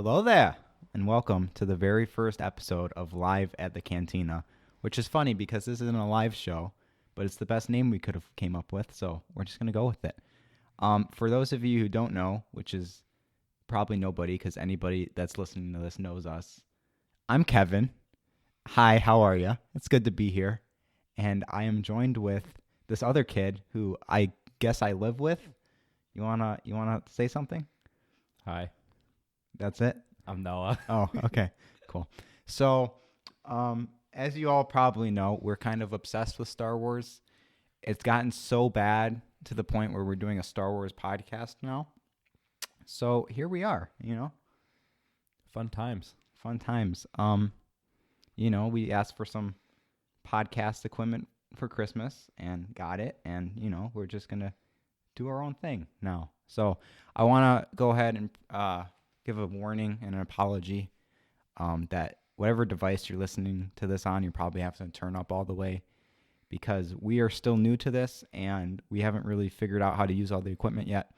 Hello there, and welcome to the very first episode of Live at the Cantina, which is funny because this isn't a live show, but it's the best name we could have came up with, so we're just going to go with it. For those of you who don't know, which is probably nobody because anybody that's listening to this knows us, I'm Kevin. Hi, how are you? It's good to be here. And I am joined with this other kid who I guess I live with. You wanna say something? Hi, That's it? I'm Noah. Oh, okay. Cool. So, as you all probably know, we're kind of obsessed with Star Wars. It's gotten so bad to the point where we're doing a Star Wars podcast now. So here we are, Fun times. fun times. We asked for some podcast equipment for Christmas and got it. And, we're just going to do our own thing now. So I want to go ahead and give a warning and an apology that whatever device you're listening to this on, you probably have to turn up all the way because we are still new to this and we haven't really figured out how to use all the equipment yet.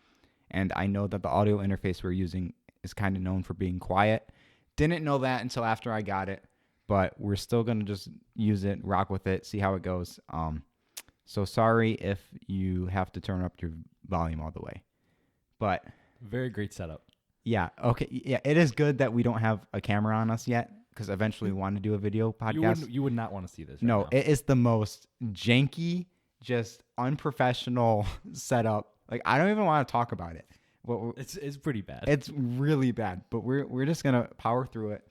And I know that the audio interface we're using is kind of known for being quiet. Didn't know that until after I got it, but we're still going to just use it, rock with it, see how it goes. So sorry if you have to turn up your volume all the way. But Very great setup. yeah, okay. Yeah, it is good that we don't have a camera on us yet because eventually we want to do a video podcast. You would not want to see this. No, right now. it is the most janky, just unprofessional setup. Like I don't even want to talk about it. It's pretty bad. It's really bad, but we're just gonna power through it.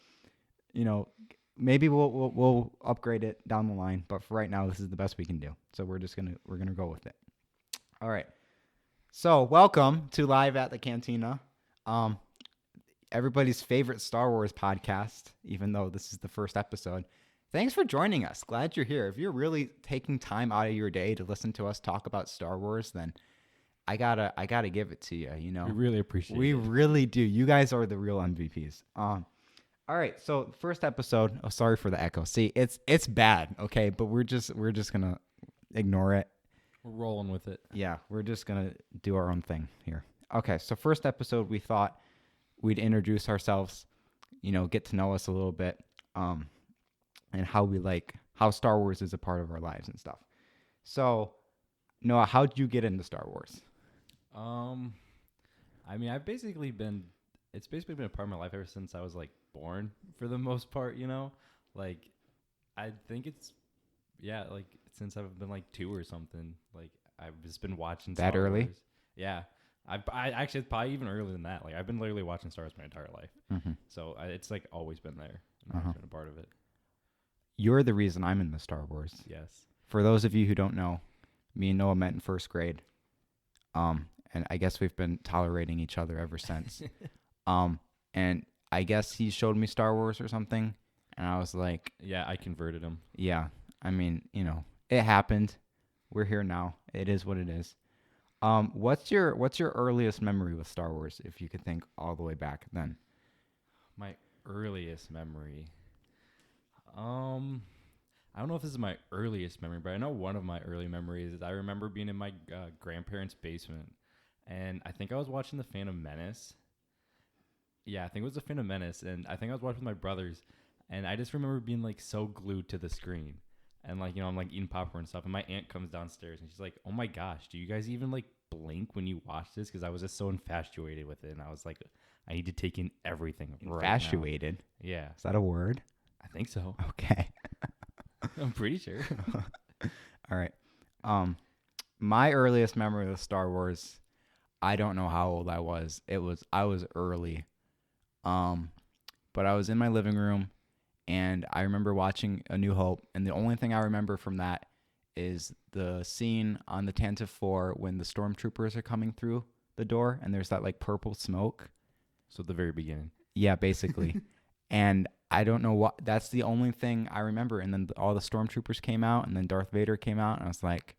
Maybe we'll upgrade it down the line, but for right now, this is the best we can do. So we're gonna go with it. All right. So welcome to Live at the Cantina, everybody's favorite Star Wars podcast. Even though this is the first episode, thanks for joining us. Glad you're here. If you're really taking time out of your day to listen to us talk about Star Wars, then I gotta give it to you. We really appreciate we it. really do. You guys are the real MVPs. All right, so first episode. Oh, sorry for the echo. See, it's bad, okay, but we're just gonna ignore it. We're rolling with it. Yeah, we're just gonna do our own thing here. Okay, so first episode, we thought we'd introduce ourselves, get to know us a little bit, and how Star Wars is a part of our lives and stuff. So, Noah, how'd you get into Star Wars? I mean, it's basically been a part of my life ever since I was like born, for the most part. Like I think like since I've been like 2 or something. Like I've just been watching That Star early? Wars. Yeah. I actually probably even earlier than that. Like I've been literally watching Star Wars my entire life. Mm-hmm. So it's like always been there. And I've been a part of it. You're the reason I'm in the Star Wars. Yes. For those of you who don't know, me and Noah met in first grade. And I guess we've been tolerating each other ever since. And I guess he showed me Star Wars or something, and I was like, Yeah, I converted him. yeah, I mean, it happened. We're here now. It is what it is. What's your earliest memory with Star Wars, if you could think all the way back then? My earliest memory. I don't know if this is my earliest memory, but I know one of my early memories is I remember being in my grandparents' basement, and I think I was watching The Phantom Menace. Yeah, I think it was The Phantom Menace, and I think I was watching with my brothers, and I just remember being like so glued to the screen, and like I'm like eating popcorn and stuff, and my aunt comes downstairs and she's like, "Oh my gosh, do you guys even like blink when you watch this?" Because I was just so infatuated with it, and I was like, I need to take in everything. Infatuated? Right now. Yeah, Is that a word? I think so. Okay. I'm pretty sure. All right. My earliest memory of Star Wars, I don't know how old I was. I was early. But I was in my living room and I remember watching A New Hope, and the only thing I remember from that is the scene on the Tantive 4 when the stormtroopers are coming through the door and there's that like purple smoke. So at the very beginning. Yeah, basically. And I don't know what, that's the only thing I remember. And then all the stormtroopers came out and then Darth Vader came out and I was like,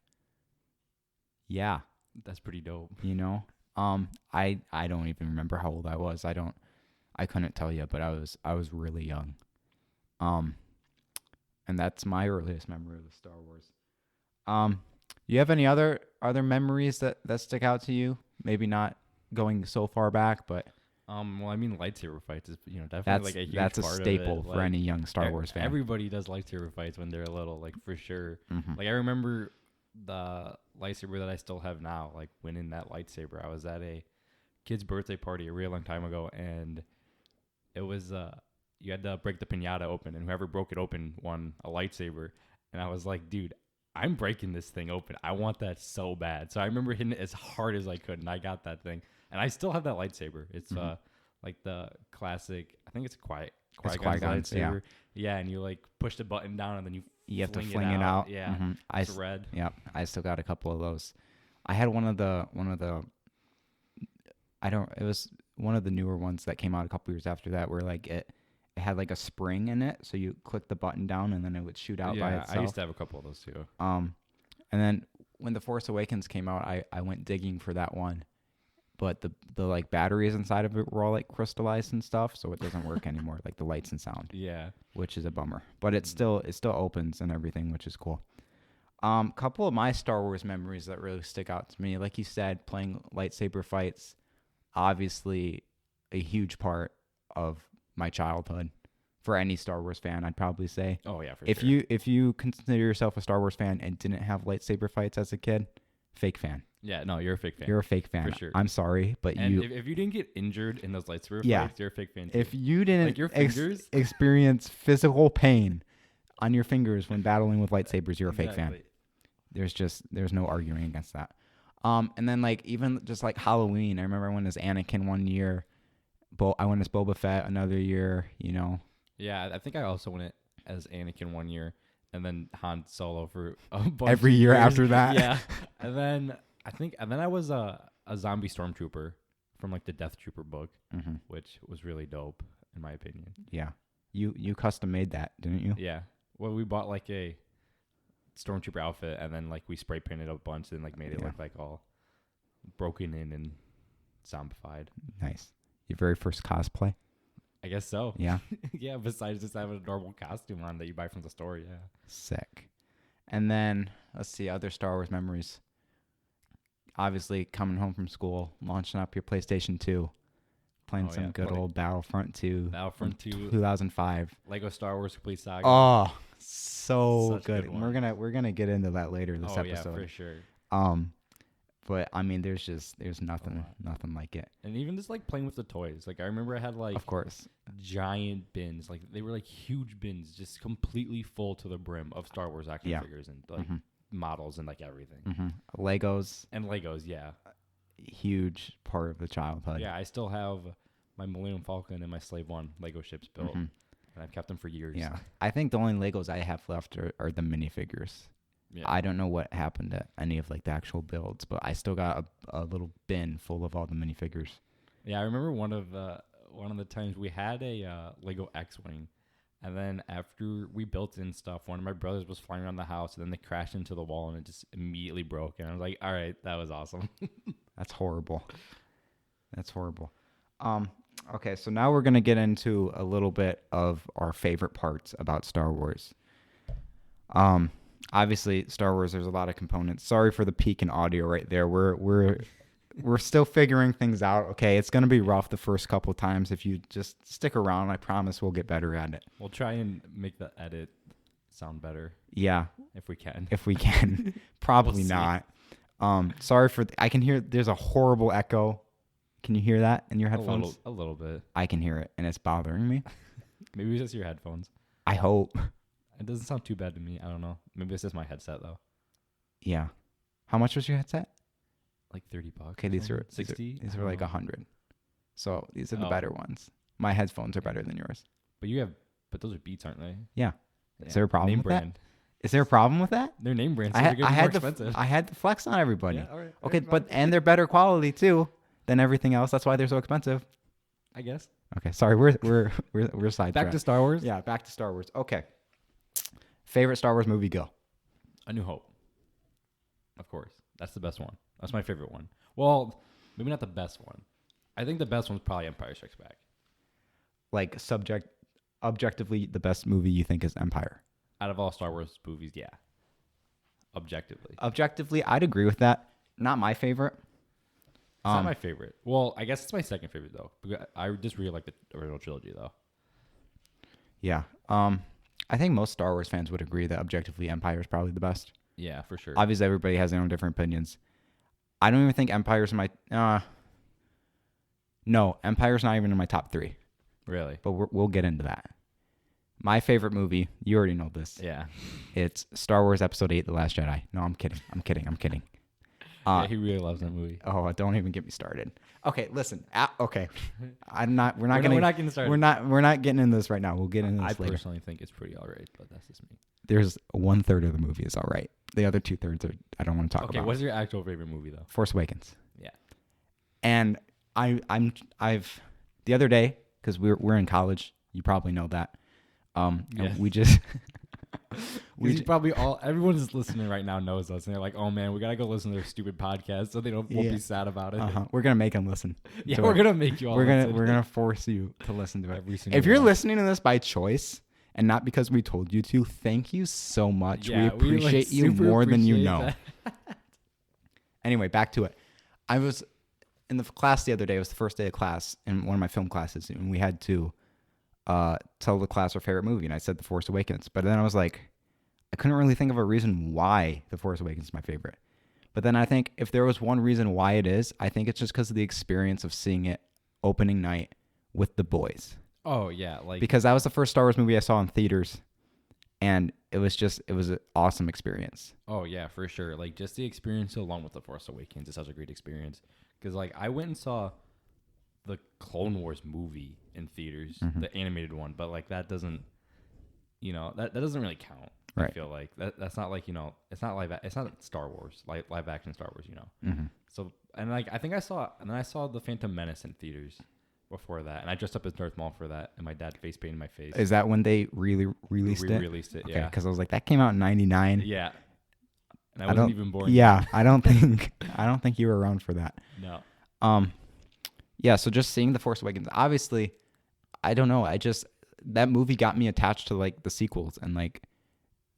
yeah, That's pretty dope. I don't even remember how old I was. I couldn't tell you, but I was really young. And that's my earliest memory of the Star Wars. You have any other memories that stick out to you? Maybe not going so far back, but Well, I mean, lightsaber fights is definitely That's like a huge that's a part staple of it. for Like any young Star Wars fan. everybody does lightsaber fights when they're little, like for sure. Hmm. Like I remember the lightsaber that I still have now, like winning that lightsaber. I was at a kid's birthday party a real long time ago, and it was you had to break the piñata open, and whoever broke it open won a lightsaber. And I was like, dude, I'm breaking this thing open. I want that so bad. So I remember hitting it as hard as I could, and I got that thing. And I still have that lightsaber. It's like the classic. I think it's It's Qui-Gon's Qui-Gon's, yeah. lightsaber. Yeah, and you like push the button down, and then You have to fling it out. Yeah, it's red. Yep, I still got a couple of those. I had one of the I don't. It was one of the newer ones that came out a couple years after that, where like it had like a spring in it, so you click the button down and then it would shoot out by itself. I used to have a couple of those too. And then when The Force Awakens came out, I went digging for that one, but the like batteries inside of it were all like crystallized and stuff, so it doesn't work anymore, like the lights and sound. Yeah, Which is a bummer. But it still opens and everything, which is cool. Couple of my Star Wars memories that really stick out to me, like you said, playing lightsaber fights, obviously a huge part of my childhood. For any Star Wars fan, I'd probably say. Oh yeah, for If sure. if you consider yourself a Star Wars fan and didn't have lightsaber fights as a kid, fake fan. Yeah, no, you're a fake fan. You're a fake fan. For sure. I'm sorry, but And if you didn't get injured in those lightsaber Yeah. fights, you're a fake fan too. if you didn't Like your fingers? experience physical pain on your fingers when battling with lightsabers, you're a fake fan. Exactly. There's no arguing against that. And then like even just like Halloween, I remember I went as Anakin one year, I went as Boba Fett another year. Yeah, I think I also went it as Anakin one year, and then Han Solo for a bunch Every of year years. after that. Yeah, and then I was a zombie stormtrooper from like the Death Trooper book, Mm-hmm. which was really dope in my opinion. Yeah, you custom made that, didn't you? Yeah, well, we bought like a stormtrooper outfit, and then like we spray painted a bunch and like made it Yeah. look like all broken in and zombified. Nice. Your very first cosplay. I guess so. Yeah. Yeah, besides just having a normal costume on that you buy from the store, yeah. Sick. And then let's see other Star Wars memories. Obviously, coming home from school, launching up your PlayStation 2, playing Oh, some yeah. good What a- old Battlefront 2. Battlefront 2, 2005. Lego Star Wars Complete Saga. Oh, so Such a good. good one. We're gonna get into that later this oh yeah, episode. for sure. But I mean, there's nothing lot. nothing like it. And even just like playing with the toys. Like I remember I had like Of course. giant bins. Like they were like huge bins, just completely full to the brim of Star Wars action Yeah. figures and like Mhm. models and like everything. Legos, And Legos, yeah. huge part of the childhood. Yeah, I still have my Millennium Falcon and my Slave One Lego ships built. Mhm. And I've kept them for years. Yeah. I think the only Legos I have left are the minifigures. Yeah. I don't know what happened to any of like the actual builds, but I still got a little bin full of all the minifigures. Yeah, I remember one of the times we had a Lego X-wing, and then after we built in stuff, one of my brothers was flying around the house, and then they crashed into the wall, and it just immediately broke. And I was like, "All right, that was awesome." That's horrible. That's horrible. Okay, so now we're gonna get into a little bit of our favorite parts about Star Wars. Obviously, Star Wars. There's a lot of components. Sorry for the peak in audio right there. We're still figuring things out. Okay, it's gonna be rough the first couple times. If you just stick around, I promise we'll get better at it. We'll try and make the edit sound better Yeah, if we can. if we can. Probably We'll see. not. Sorry for. I can hear. There's a horrible echo. Can you hear that in your a headphones? little bit. I can hear it, and it's bothering me. Maybe it's just your headphones. I hope. It doesn't sound too bad to me. I don't know. Maybe it's just my headset though. Yeah. How much was your headset? Like $30. Okay, these are 60. These I are don't like know. 100. So these are the Oh. better ones. My headphones are better than yours. But those are Beats, aren't they? Yeah. Is there a problem name with that? brand. Is there a problem with that? They're name brands. So I they're had gonna I be had more the expensive. I had the flex on everybody. Yeah, all right. Okay, and they're better quality too than everything else. That's why they're so expensive. I guess. Okay, sorry, we're sidetracked. Back to Star Wars. Yeah, back to Star Wars. Okay. Favorite Star Wars movie? Go. A New Hope. Of course. That's the best one. That's my favorite one. Well, maybe not the best one. I think the best one's probably Empire Strikes Back. Like objectively, the best movie you think is Empire. Out of all Star Wars movies, yeah. Objectively. Objectively, I'd agree with that. Not my favorite. It's not my favorite. Well, I guess it's my second favorite though. Because I just really like the original trilogy though. Yeah. I think most Star Wars fans would agree that objectively Empire is probably the best. Yeah, for sure. Obviously, everybody has their own different opinions. I don't even think Empire's in my. No, Empire's not even in my top 3. Really? But we'll get into that. My favorite movie, you already know this. Yeah. It's Star Wars Episode 8: The Last Jedi. No, I'm kidding. Yeah, he really loves that movie. Oh, don't even get me started. Okay, listen. Okay, We're not getting started. We're not getting into this right now. We'll get into this later. I personally think it's pretty alright, but that's just me. There's 1/3 of the movie is all right. The other 2/3 are I don't want to talk about. Okay, what's your actual favorite movie though? Force Awakens. Yeah. And I've the other day, because we're in college. You probably know that. Yes. We just probably everyone who's listening right now knows us, and they're like, "Oh man, we gotta go listen to their stupid podcast, so they won't be sad about it." We're gonna make them listen. Yeah, we're gonna make you all. We're gonna force you to listen to it. If you're listening to this by choice and not because we told you to, thank you so much. Yeah, we appreciate you more than you know. That. Anyway, back to it. I was in the class the other day. It was the first day of class in one of my film classes, and we had to tell the class our favorite movie, and I said The Force Awakens. But then I was like, I couldn't really think of a reason why The Force Awakens is my favorite. But then I think if there was one reason why it is, I think it's just because of the experience of seeing it opening night with the boys. Oh yeah, because that was the first Star Wars movie I saw in theaters, and it was an awesome experience. Oh yeah, for sure. Like just the experience along with The Force Awakens is such a great experience. Because like I went and saw the Clone Wars movie in theaters, the animated one, but like that doesn't, that doesn't really count. Right. I feel like that's not like it's not Star Wars, like live action Star Wars, So and like I think I saw the Phantom Menace in theaters before that, and I dressed up as Darth Maul for that, and my dad face painted my face. Is that when they really released it? Released it, okay, yeah. Because I was like, that came out in '99. Yeah. And I wasn't even born. Yeah, I don't think you were around for that. No. Yeah, so just seeing The Force Awakens, obviously, I don't know. That movie got me attached to like the sequels and like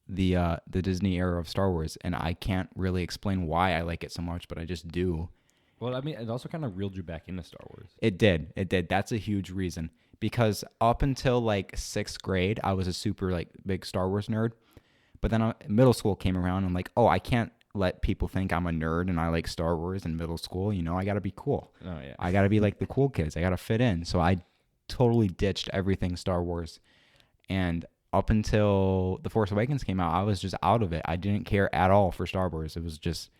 the Disney era of Star Wars, and I can't really explain why I like it so much, but I just do. Well, I mean, it also kind of reeled you back into Star Wars. It did. That's a huge reason, because up until like 6th grade, I was a super like big Star Wars nerd. But then middle school came around, and I'm like, oh, I can't let people think I'm a nerd and I like Star Wars in middle school. I got to be cool. Oh, yeah. I got to be like the cool kids. I got to fit in. So I totally ditched everything Star Wars. And up until The Force Awakens came out, I was just out of it. I didn't care at all for Star Wars. It was just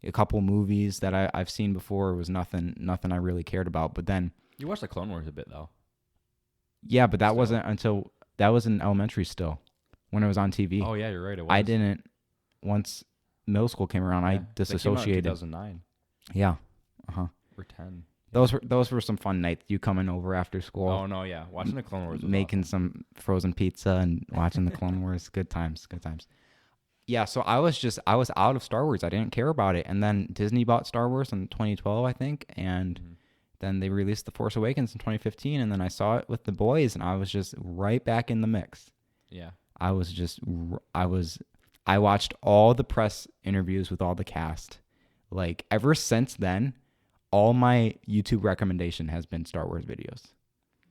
a couple movies that I've seen before. It was nothing I really cared about. But then... You watched the Clone Wars a bit, though. Yeah, but that wasn't until... That was in elementary still, when it was on TV. Oh, yeah, you're right. It was. I didn't... Once middle school came around, I disassociated. That came out in 2009. Yeah. Uh-huh. Or 10. Those were some fun nights. You coming over after school. Oh, no, yeah. Watching the Clone Wars was making awesome. some frozen pizza and watching the Clone Wars. Good times. Yeah, so I was out of Star Wars. I didn't care about it. And then Disney bought Star Wars in 2012, I think. And then they released The Force Awakens in 2015. And then I saw it with the boys, and I was just right back in the mix. Yeah. I watched all the press interviews with all the cast. Like, ever since then, all my YouTube recommendation has been Star Wars videos.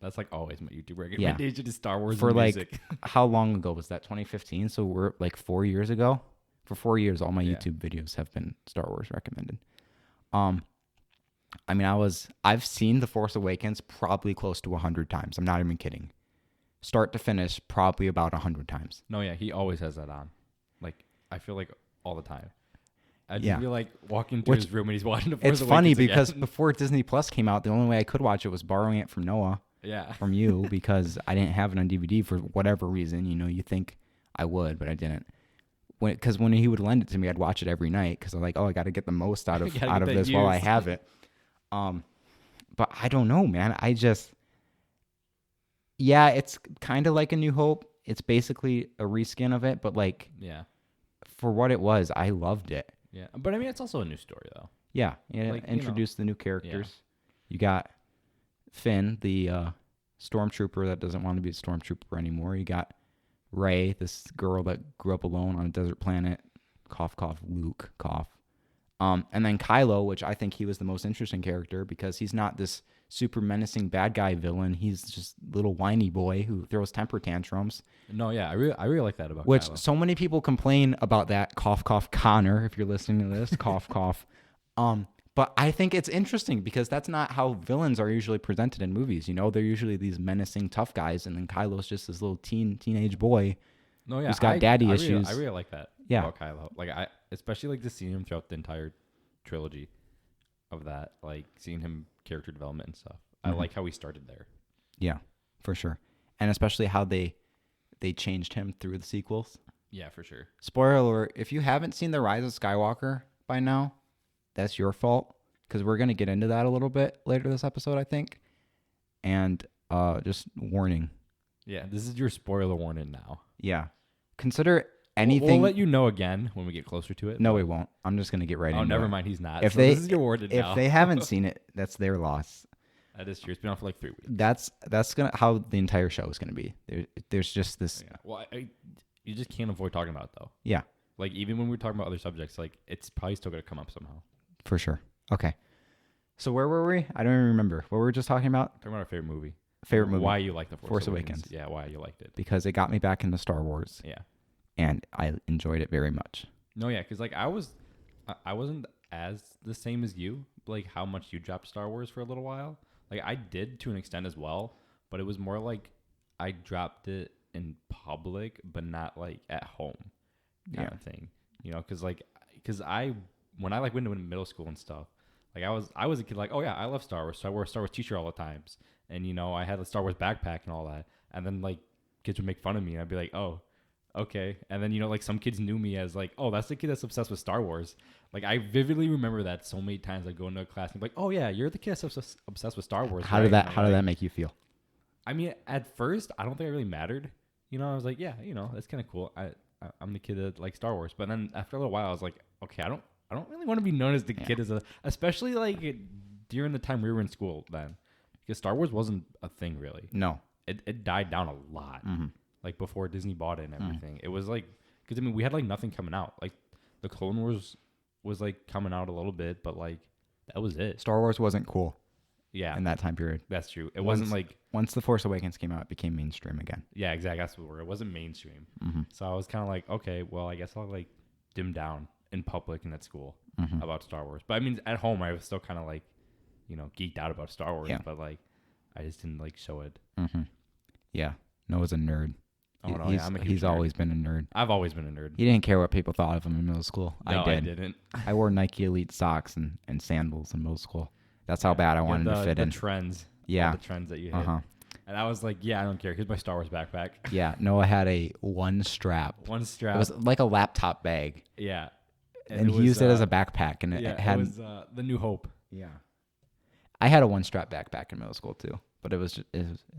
That's like always my YouTube recommendation is Star Wars for and music. Like, how long ago was that? 2015? So we're like 4 years ago. For 4 years, all my YouTube videos have been Star Wars recommended. I mean, I've seen The Force Awakens probably close to 100 times. I'm not even kidding. Start to finish, probably about 100 times. No, yeah, he always has that on. Like, I feel like all the time. I just Yeah. feel like walking to his room and he's watching The Force It's Awakens funny because again. before Disney Plus came out, the only way I could watch it was borrowing it from Noah, Yeah. from you, because I didn't have it on DVD for whatever reason. You think I would, but I didn't. Because when he would lend it to me, I'd watch it every night because I'm like, oh, I got to get the most out of this while I have it. But I don't know, man. Yeah, it's kind of like A New Hope. It's basically a reskin of it, but like, Yeah. for what it was, I loved it. Yeah. But I mean, it's also a new story, though. Yeah, Like, introduce the new characters. You got Finn, the stormtrooper that doesn't want to be a stormtrooper anymore. You got Rey, this girl that grew up alone on a desert planet. Cough, cough, Luke, cough. And then Kylo, which I think he was the most interesting character because he's not this super menacing bad guy villain. He's just little whiny boy who throws temper tantrums. No, yeah, I really like that about Which Kylo. so many people complain about that. Cough, cough, Connor. If you're listening to this, cough, cough. But I think it's interesting because that's not how villains are usually presented in movies. You know, they're usually these menacing tough guys, and then Kylo's just this little teenage boy No, yeah, who's got daddy I issues. I really like that Yeah. about Kylo. Like I especially like just seeing him throughout the entire trilogy of that, like seeing him character development and stuff. I Mhm. like how he started there. Yeah, for sure. And especially how they changed him through the sequels. Yeah, for sure. Spoiler alert, if you haven't seen The Rise of Skywalker by now, that's your fault because we're going to get into that a little bit later this episode, I think. And just warning. Yeah, this is your spoiler warning now. Yeah. Consider We'll anything. let you know again when we get closer to it. No, but- we won't. I'm just going to get right Oh, into never it. mind. He's not. If So they this is your warning if now. they haven't seen it, that's their loss. That is true. It's been on for like 3 weeks. That's gonna how the entire show is gonna be. There's just this. Yeah. Well, you just can't avoid talking about it though. Yeah, Like even when we're talking about other subjects, like it's probably still gonna come up somehow. for sure. Okay. So where were we? I don't even remember. What were we just talking about? Talking about our favorite movie. Favorite movie. Why you like the Force Awakens. Yeah, why you liked it. Because it got me back into Star Wars, Yeah. and I enjoyed it very much. No, yeah, because like I wasn't as the same as you. Like how much you dropped Star Wars for a little while. Like I did to an extent as well, but it was more like I dropped it in public, but not like at home, kind of thing. You know, because when I like went into middle school and stuff, like I was a kid like, oh yeah, I love Star Wars, so I wore a Star Wars t-shirt all the times, and you know I had a Star Wars backpack and all that, and then like kids would make fun of me, and I'd be like, oh, okay, and then you know like some kids knew me as like, oh, that's the kid that's obsessed with Star Wars. Like I vividly remember that so many times. I'd go into a class and be like, oh yeah, you're the kid that's obsessed with Star Wars. How right? did that And I'm How did like- that make you feel? I mean, at first, I don't think it really mattered. You know, I was like, yeah, you know, that's kind of cool. I'm the kid that likes Star Wars. But then after a little while, I was like, okay, I don't really want to be known as the kid especially like during the time we were in school then, because Star Wars wasn't a thing really. No. It died down a lot. Mhm. Like before Disney bought it and everything. It was like, because I mean, we had like nothing coming out. Like the Clone Wars was like coming out a little bit, but like that was it. Star Wars wasn't cool Yeah, in that time period. that's true. It wasn't like. Once The Force Awakens came out, it became mainstream again. Yeah, exactly. That's the word. It wasn't mainstream. Mm-hmm. So I was kind of like, okay, well, I guess I'll like dim down in public and at school Mm-hmm. about Star Wars. But I mean, at home, I was still kind of like, you know, geeked out about Star Wars. Yeah. But like, I just didn't like show it. Mm-hmm. Yeah. Noah's a nerd. Oh no, he's yeah, I'm a huge he's nerd. always been a nerd. I've always been a nerd. He didn't care what people thought of him in middle school. No, I did. I didn't. I wore Nike Elite socks and sandals in middle school. That's how bad I Yeah, wanted to fit in. Trends. Yeah. All the trends that you hit. Uh-huh. And I was like, yeah, I don't care. Here's my Star Wars backpack. Yeah. Noah had a one strap. One strap. It was like a laptop bag. yeah. And he used it as a backpack. And yeah, it had. it was the New Hope. Yeah. I had a one strap backpack in middle school too, but it was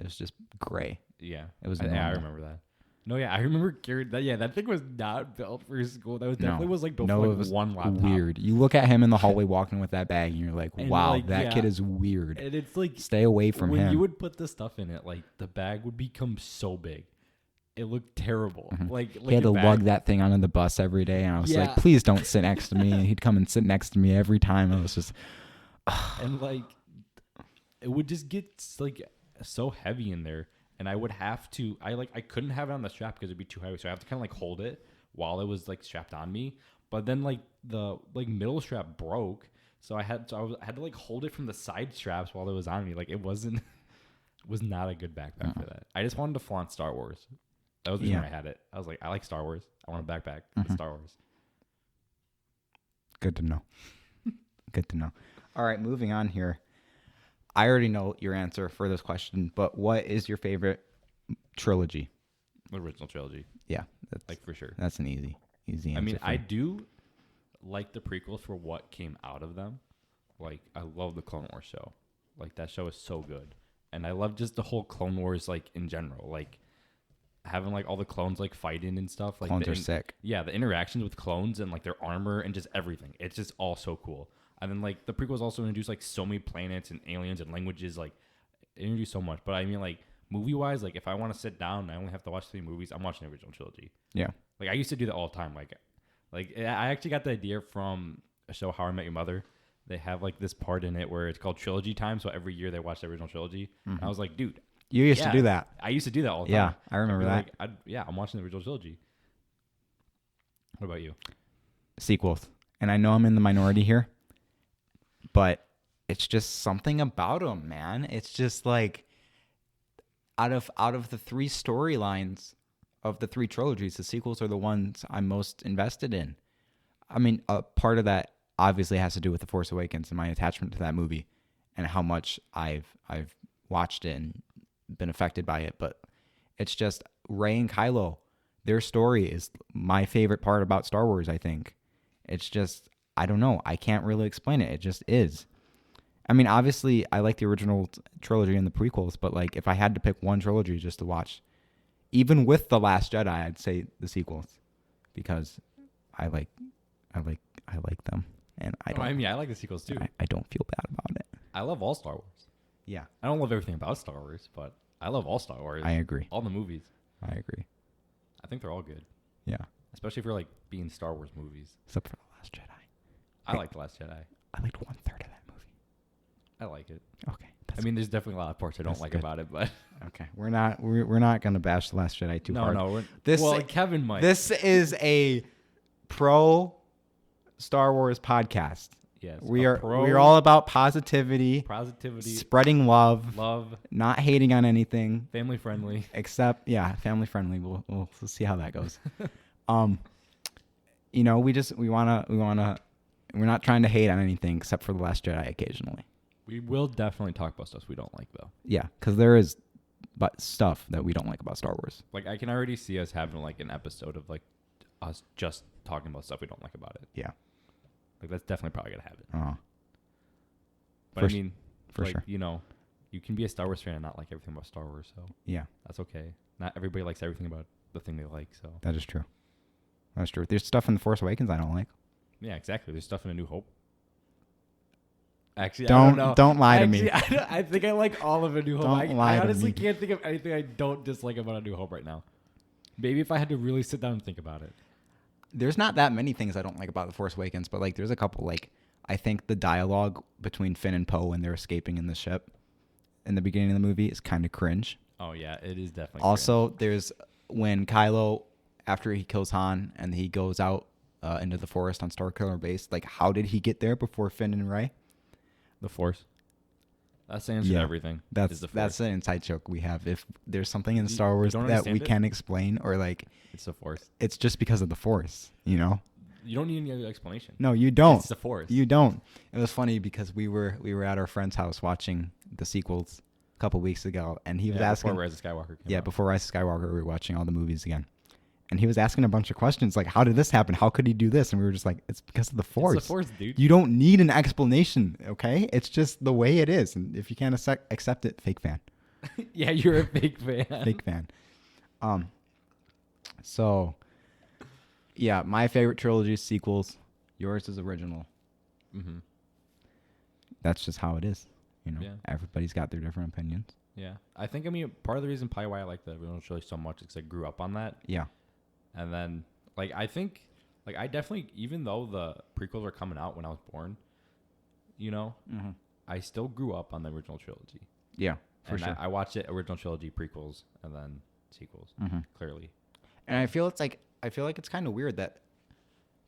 just gray. Yeah. It was Yeah, I normal. remember that. No, yeah, I remember carrying that. Yeah, that thing was not built for school. That was definitely was like built No, for it like was one laptop. weird. You look at him in the hallway walking with that bag, and you're like, And, "Wow, like, that yeah. kid is weird." And it's like Stay away from when him. you would put the stuff in it, like the bag would become so big, it looked terrible. Like he had to lug that thing onto the bus every day, and I was Yeah. like, "Please don't sit next to me." And he'd come and sit next to me every time. I was just, and like it would just get like so heavy in there, and I would have to. I couldn't have it on the strap because it'd be too heavy, so I have to kind of like hold it while it was like strapped on me. But then like the middle strap broke, so I had to like hold it from the side straps while it was on me. Like it wasn't was not a good backpack for that. I just wanted to flaunt Star Wars. That was the reason Yeah. I had it. I was like, I like Star Wars. I want a backpack with Star Wars. good to know. Good to know. All right, moving on here. I already know your answer for this question, but what is your favorite trilogy? The original trilogy, Yeah, that's like for sure. that's an easy answer. I mean, for I me. do like the prequels for what came out of them. Like, I love the Clone Wars show. Like, that show is so good. And I love just the whole Clone Wars, like, in general. Like, having, like, all the clones, like, fighting and stuff. Like, Clones are sick. Yeah, the interactions with clones and, like, their armor and just everything. It's just all so cool. And then, like, the prequels also introduce, like, so many planets and aliens and languages. Like, it introduced so much. But, I mean, like, movie-wise, like, if I want to sit down and I only have to watch 3 movies, I'm watching the original trilogy. Yeah. Like I used to do that all the time. Like I actually got the idea from show How I Met Your Mother, they have like this part in it where it's called trilogy time. So every year they watch the original trilogy. And I was like, dude, You used to do that. I used to do that all the Yeah, time. I remember that. Like, I'm watching the original trilogy. What about you? Sequels. And I know I'm in the minority here, but it's just something about them, man. It's just like out of the three storylines of the three trilogies, the sequels are the ones I'm most invested in. I mean, a part of that obviously has to do with The Force Awakens and my attachment to that movie and how much I've watched it and been affected by it. But it's just Rey and Kylo. Their story is my favorite part about Star Wars, I think. It's just, I don't know. I can't really explain it. It just is. I mean, obviously, I like the original trilogy and the prequels, but like if I had to pick one trilogy just to watch, even with The Last Jedi, I'd say the sequels because I like them, and I like the sequels too. I don't feel bad about it. I love all Star Wars. Yeah, I don't love everything about Star Wars, but I love all Star Wars. I agree. All the movies. I agree. I think they're all good. Yeah, especially for like being Star Wars movies. except for The Last Jedi. I like The Last Jedi. I liked 1/3 of that movie. I like it. Okay. I mean, there's definitely a lot of parts I don't like good. about it, but Okay, we're not gonna bash The Last Jedi too hard. no. This Kevin might. This is a pro Star Wars podcast. Yes, We're all about positivity, spreading love, not hating on anything, family friendly. except family friendly. We'll see how that goes. We're not trying to hate on anything except for The Last Jedi occasionally. We will definitely talk about stuff we don't like though. Yeah, because there is stuff that we don't like about Star Wars. Like I can already see us having like an episode of like us just talking about stuff we don't like about it. Yeah. Like that's definitely probably gonna happen. But For I mean, for sure. You know, you can be a Star Wars fan and not like everything about Star Wars, so Yeah, that's okay. Not everybody likes everything about the thing they like, so that is true. That's true. There's stuff in The Force Awakens I don't like. yeah, exactly. There's stuff in A New Hope. Actually, don't lie to me. I think I like all of A New Hope. I honestly can't think of anything I don't dislike about A New Hope right now. Maybe if I had to really sit down and think about it. There's not that many things I don't like about The Force Awakens, but like there's a couple. Like I think the dialogue between Finn and Poe when they're escaping in the ship in the beginning of the movie is kind of cringe. Oh yeah, it is definitely. Also, there's when Kylo, after he kills Han and he goes out into the forest on Starkiller Base. Like, how did he get there before Finn and Rey? The Force. That's the answer to everything. That's an inside joke we have. If there's something in Star Wars that we can't explain, or like, it's the Force. It's just because of the Force, you know. You don't need any other explanation. No, you don't. It's the Force. You don't. It was funny because we were at our friend's house watching the sequels a couple weeks ago, and he was asking before Rise of Skywalker came out. Before Rise of Skywalker, we were watching all the movies again. And he was asking a bunch of questions like, how did this happen? How could he do this? And we were just like, it's because of the Force. It's the Force, dude. You don't need an explanation, okay? It's just the way it is. And if you can't accept it, fake fan. Yeah, you're a fake fan. Fake fan. So, yeah, my favorite trilogy is sequels. Yours is original. Mm-hmm. That's just how it is. You know, Yeah. Everybody's got their different opinions. Yeah. I think, I mean, part of the reason probably why I like the original trilogy so much is because I grew up on that. Yeah. And then, like, I think, like, I definitely, even though the prequels were coming out when I was born, you know, I still grew up on the original trilogy. Yeah, for sure. I watched it, original trilogy, prequels, and then sequels, clearly. And I feel like it's kind of weird that,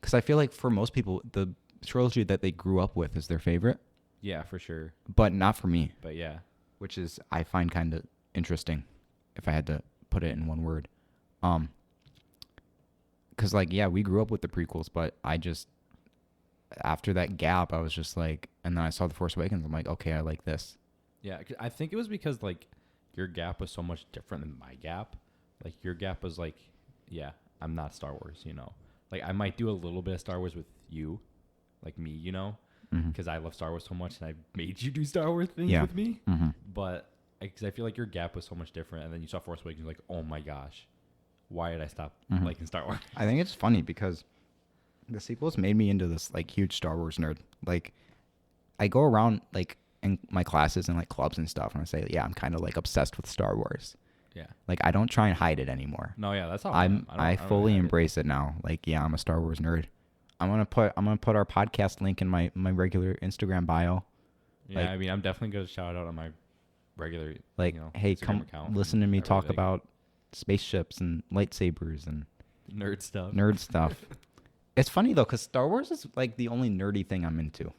because I feel like for most people, the trilogy that they grew up with is their favorite. Yeah, for sure. But not for me. But yeah. Which is, I find kind of interesting, if I had to put it in one word. Because, like, yeah, we grew up with the prequels, but I just, after that gap, I was just like, and then I saw The Force Awakens, I'm like, okay, I like this. Yeah, I think it was because, like, your gap was so much different than my gap. Like, your gap was like, yeah, I'm not Star Wars, you know. Like, I might do a little bit of Star Wars with you, like me, you know, because I love Star Wars so much, and I made you do Star Wars things with me. But because I feel like your gap was so much different, and then you saw Force Awakens, you're like, oh my gosh, why did I stop liking Star Wars? I think it's funny because the sequels made me into this like huge Star Wars nerd. Like, I go around like in my classes and like clubs and stuff, and I say, yeah, I'm kind of like obsessed with Star Wars. Yeah. Like, I don't try and hide it anymore. No, yeah, that's how I fully embrace it now. Like, yeah, I'm a Star Wars nerd. I'm gonna put our podcast link in my regular Instagram bio. Yeah, Like- I mean, I'm definitely gonna shout out on my regular, Like, hey, Instagram come account listen to and me talk everything. about spaceships and lightsabers and Nerd stuff. nerd stuff. It's funny though, because Star Wars is like the only nerdy thing I'm into.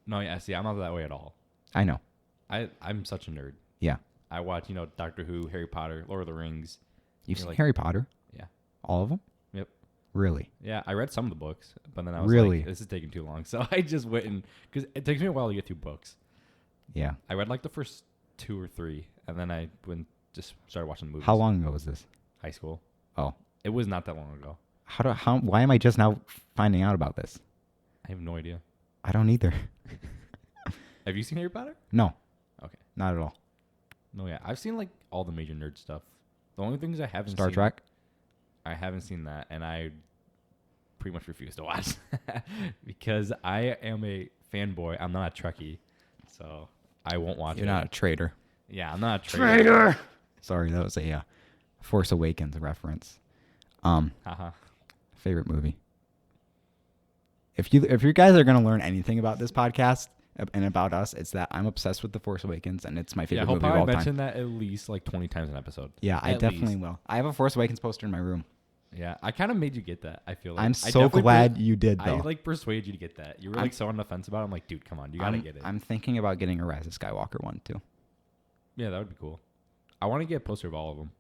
No, yeah, see, I'm not that way at all. I know. I'm such a nerd. Yeah. I watch, Doctor Who, Harry Potter, Lord of the Rings. You've You're seen like- Harry Potter? Yeah. All of them? Yep. Really? Yeah, I read some of the books, but then I was Really? like, this is taking too long. So I just went and, because it takes me a while to get through books. Yeah. I read like the first 2 or 3, and then I just started watching movies. How long ago was this? High school. Oh. It was not that long ago. Why am I just now finding out about this? I have no idea. I don't either. Have you seen Harry Potter? No. Okay. Not at all. No, yeah. I've seen like all the major nerd stuff. The only things I haven't Star seen. Trek? I haven't seen that, and I pretty much refuse to watch because I am a fanboy. I'm not a Trekkie, so I won't watch it. You're not a traitor. Yeah, I'm not a traitor. Sorry, that was a Force Awakens reference. Haha. Favorite movie. If you guys are gonna learn anything about this podcast and about us, it's that I'm obsessed with The Force Awakens and it's my Yeah, favorite I'll movie of probably all time. mention that at least like 20 times an episode. Yeah, I At definitely least. will. I have a Force Awakens poster in my room. Yeah, I kind of made you get that. I feel like I'm I so definitely glad you did though. I like persuade you to get that. You were I'm- like so on the fence about it. I'm like, dude, come on, you gotta get it. I'm thinking about getting a Rise of Skywalker one too. Yeah, that would be cool. I want to get a poster of all of them.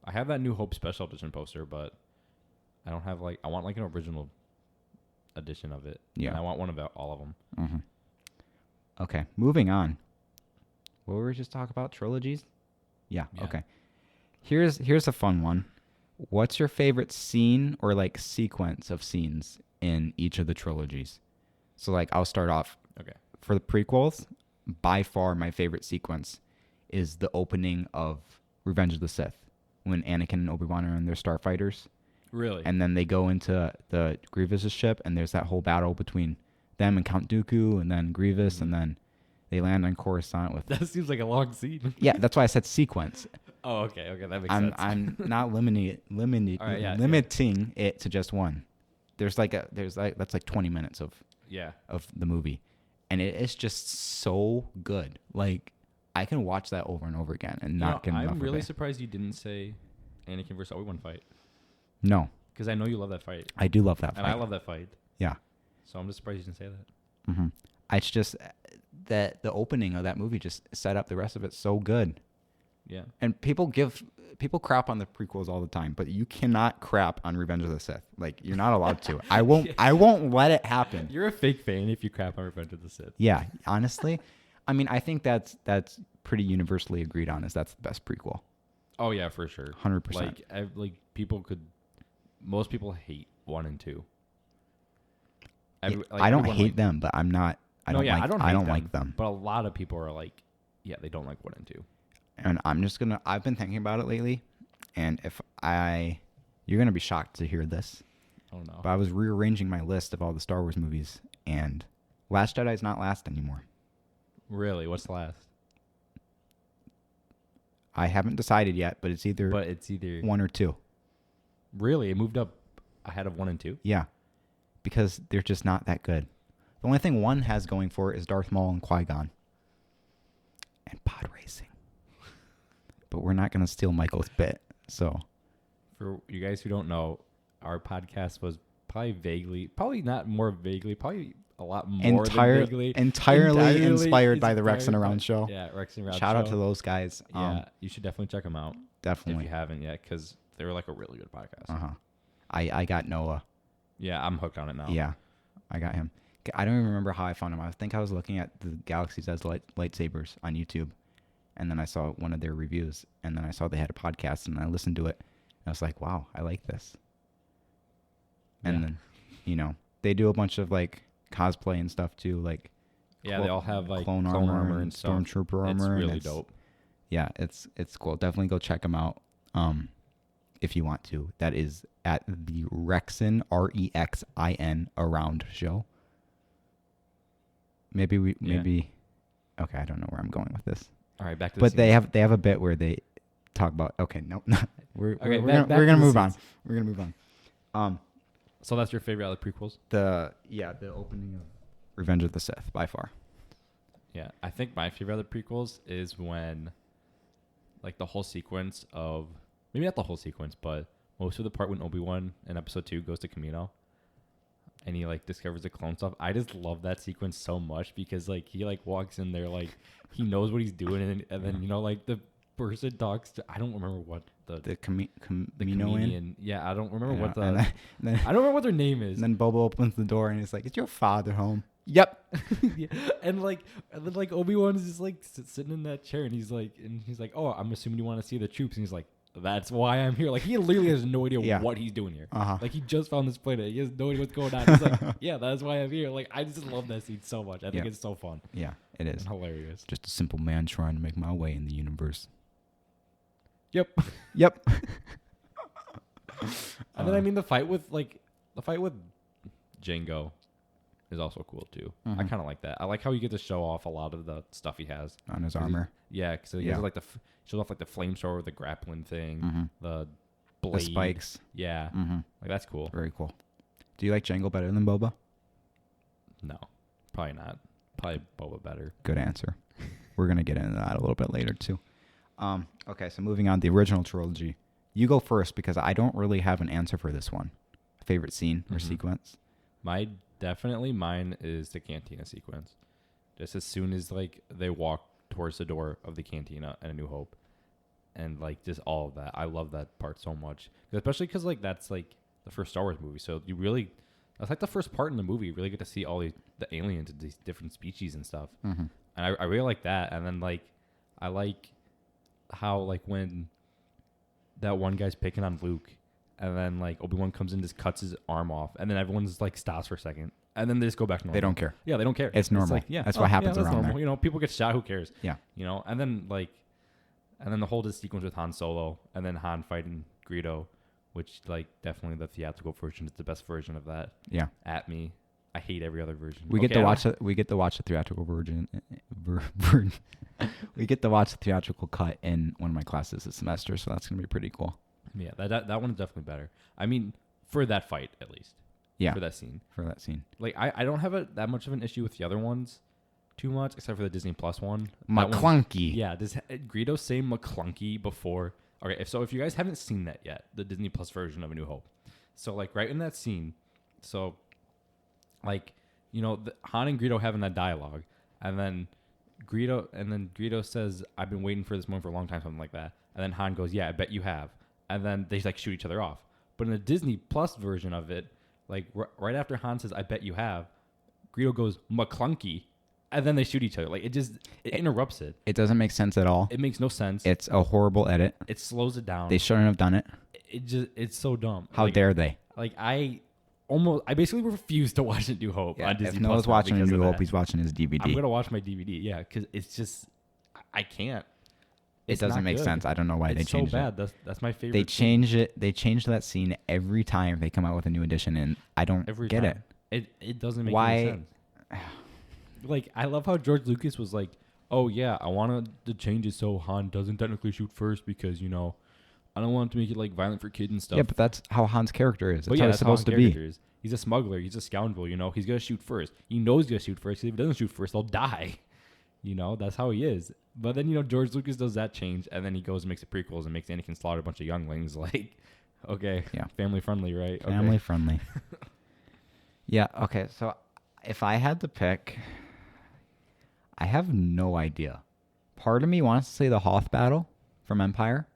I have that New Hope special edition poster, but I don't have I want like an original edition of it. Yeah. And I want one of all of them. Mm-hmm. Okay, moving on. What were we just talking about? Trilogies? Yeah. Yeah. Okay. Here's a fun one. What's your favorite scene or like sequence of scenes in each of the trilogies? So like I'll start off. Okay. For the prequels, by far my favorite sequence is the opening of Revenge of the Sith, when Anakin and Obi-Wan are in their starfighters, Really? and then they go into the Grievous' ship, and there's that whole battle between them and Count Dooku, and then Grievous, and then they land on Coruscant with. that seems like a long scene. Yeah, that's why I said sequence. Oh, okay. Okay, that makes sense. I'm not limiting All right, yeah, limiting it to just one. That's like 20 minutes of yeah. the movie, and it's just so good. Like I can watch that over and over again and not get enough I'm of really it. surprised you didn't say Anakin versus Obi-Wan fight, No, because I know you love that fight, I do love that and fight. I love that fight. Yeah. So I'm just surprised you didn't say that. Mm-hmm. It's just that the opening of that movie just set up the rest of it so good. Yeah. And people crap on the prequels all the time, but you cannot crap on Revenge of the Sith. Like you're not allowed to. I won't. I won't let it happen. You're a fake fan if you crap on Revenge of the Sith. Yeah, honestly, I mean, I think that's pretty universally agreed on. Is that's the best prequel. Oh yeah, for sure. 100%. Like most people hate 1 and 2. I don't everyone hate them, but I'm not. I don't hate like them. But a lot of people are like, yeah, they don't like 1 and 2. And I've been thinking about it lately, and you're gonna be shocked to hear this, Oh no. but I was rearranging my list of all the Star Wars movies, and Last Jedi is not last anymore. Really? What's the last? I haven't decided yet, but it's either 1 or 2. Really, it moved up ahead of 1 and 2. Yeah, because they're just not that good. The only thing 1 has going for it is Darth Maul and Qui-Gon, and pod racing. But we're not gonna steal Michael's bit, so. For you guys who don't know, our podcast was probably a lot more than vaguely. Entirely inspired by the Rex and Around show. Yeah, Rex and Around Shout out show. to those guys. Yeah, you should definitely check them out Definitely. if you haven't yet, because they were like a really good podcast. Uh-huh. I got Noah. Yeah, I'm hooked on it now. Yeah, I got him. I don't even remember how I found him. I think I was looking at the Galaxy's Edge lightsabers on YouTube, and then I saw one of their reviews, and then I saw they had a podcast, and I listened to it, and I was like, wow, I like this. And then, they do a bunch of like cosplay and stuff too, like Yeah, they all have like clone armor and stuff. stormtrooper armor. It's and really dope. Yeah, it's cool. Definitely go check them out. If you want to. That is at the Rexin REXIN Around show. Maybe okay, I don't know where I'm going with this. All right, back to the But scenes. they have a bit where they talk about we're Okay, gonna back to move the on. scenes. We're gonna move on. So that's your favorite out of the prequels? The opening of Revenge of the Sith by far. Yeah, I think my favorite of the prequels is when, like, the whole sequence of, maybe not the whole sequence, but most of the part when Obi-Wan in Episode 2 goes to Kamino, and he, like, discovers the clone stuff. I just love that sequence so much because, like, he, like, walks in there, like, he knows what he's doing, and then, you know, like, the person talks to, I don't remember what the Camino comedian. Yeah, I don't remember what the, and then I don't remember what their name is. And then Boba opens the door and he's like, "Is your father home?" Yep. Yeah. And then Obi-Wan is just like sitting in that chair, and he's like, "Oh, I'm assuming you want to see the troops." And he's like, "That's why I'm here." Like, he literally has no idea what he's doing here. Like, he just found this planet. He has no idea what's going on. He's like, "Yeah, that's why I'm here." Like, I just love that scene so much. I think it's so fun. Yeah, it is. And hilarious. Just a simple man trying to make my way in the universe. Yep. Yep. And then I mean the fight with Django is also cool too. I kind of like that. I like how you get to show off a lot of the stuff he has on his armor. Because he has like shows off like the flamethrower, the grappling thing, the blade, the spikes. Yeah, like that's cool. Very cool. Do you like Django better than Boba? No, probably not. Probably Boba better. Good answer. We're gonna get into that a little bit later too. Okay, so moving on, the original trilogy. You go first because I don't really have an answer for this one. Favorite scene or sequence? Mine is the cantina sequence. Just as soon as like they walk towards the door of the cantina in A New Hope, and like just all of that, I love that part so much. Especially because like that's like the first Star Wars movie, so that's like the first part in the movie. You really get to see all the aliens and these different species and stuff, and I really like that. And then like I like how like when that one guy's picking on Luke, and then like Obi-Wan comes in, just cuts his arm off, and then everyone's like stops for a second, and then they just go back to normal. They don't care. Yeah, they don't care. It's normal. Like, that's what happens that's around normal. there. You know, people get shot. Who cares? Yeah. You know, and then the whole sequence with Han Solo, and then Han fighting Greedo, which like definitely the theatrical version is the best version of that. Yeah. At me, I hate every other version. We get to watch the theatrical version. We get to watch the theatrical cut in one of my classes this semester, so that's gonna be pretty cool. Yeah, that one's definitely better. I mean, for that fight at least. Yeah. For that scene. Like I don't have that much of an issue with the other ones, too much, except for the Disney Plus one. McClunky. Yeah, does Greedo say McClunky before? Okay, if you guys haven't seen that yet, the Disney Plus version of A New Hope. So like right in that scene, so like, you know, Han and Greedo having that dialogue, and then Greedo says, "I've been waiting for this moment for a long time," something like that. And then Han goes, "Yeah, I bet you have." And then they like shoot each other off. But in the Disney Plus version of it, like right after Han says, "I bet you have," Greedo goes, "McClunky," and then they shoot each other. Like it interrupts it. It doesn't make sense at all. It makes no sense. It's a horrible edit. It slows it down. They shouldn't have done it. It's so dumb. How dare they? Like I basically refuse to watch A New Hope on Disney Plus. If Noah's watching A New Hope, he's watching his DVD. I'm gonna watch my DVD. Yeah, because it's just I can't. It doesn't make sense. I don't know why they changed it. It's so bad. That's my favorite. They change it. They change that scene every time they come out with a new edition, and I don't get it. It doesn't make any sense. Like I love how George Lucas was like, "Oh yeah, I wanted to change it so Han doesn't technically shoot first because, you know, I don't want to make it like violent for kids and stuff." Yeah, but that's how Han's character is. That's how it's supposed to be. He's a smuggler. He's a scoundrel. You know, he's gonna shoot first. He knows he's gonna shoot first. Because if he doesn't shoot first, they'll die. You know, that's how he is. But then, you know, George Lucas does that change, and then he goes and makes the prequels and makes Anakin slaughter a bunch of younglings. Like, okay, yeah, family friendly, right? Family friendly. Yeah. Okay. So, if I had to pick, I have no idea. Part of me wants to say the Hoth battle from Empire.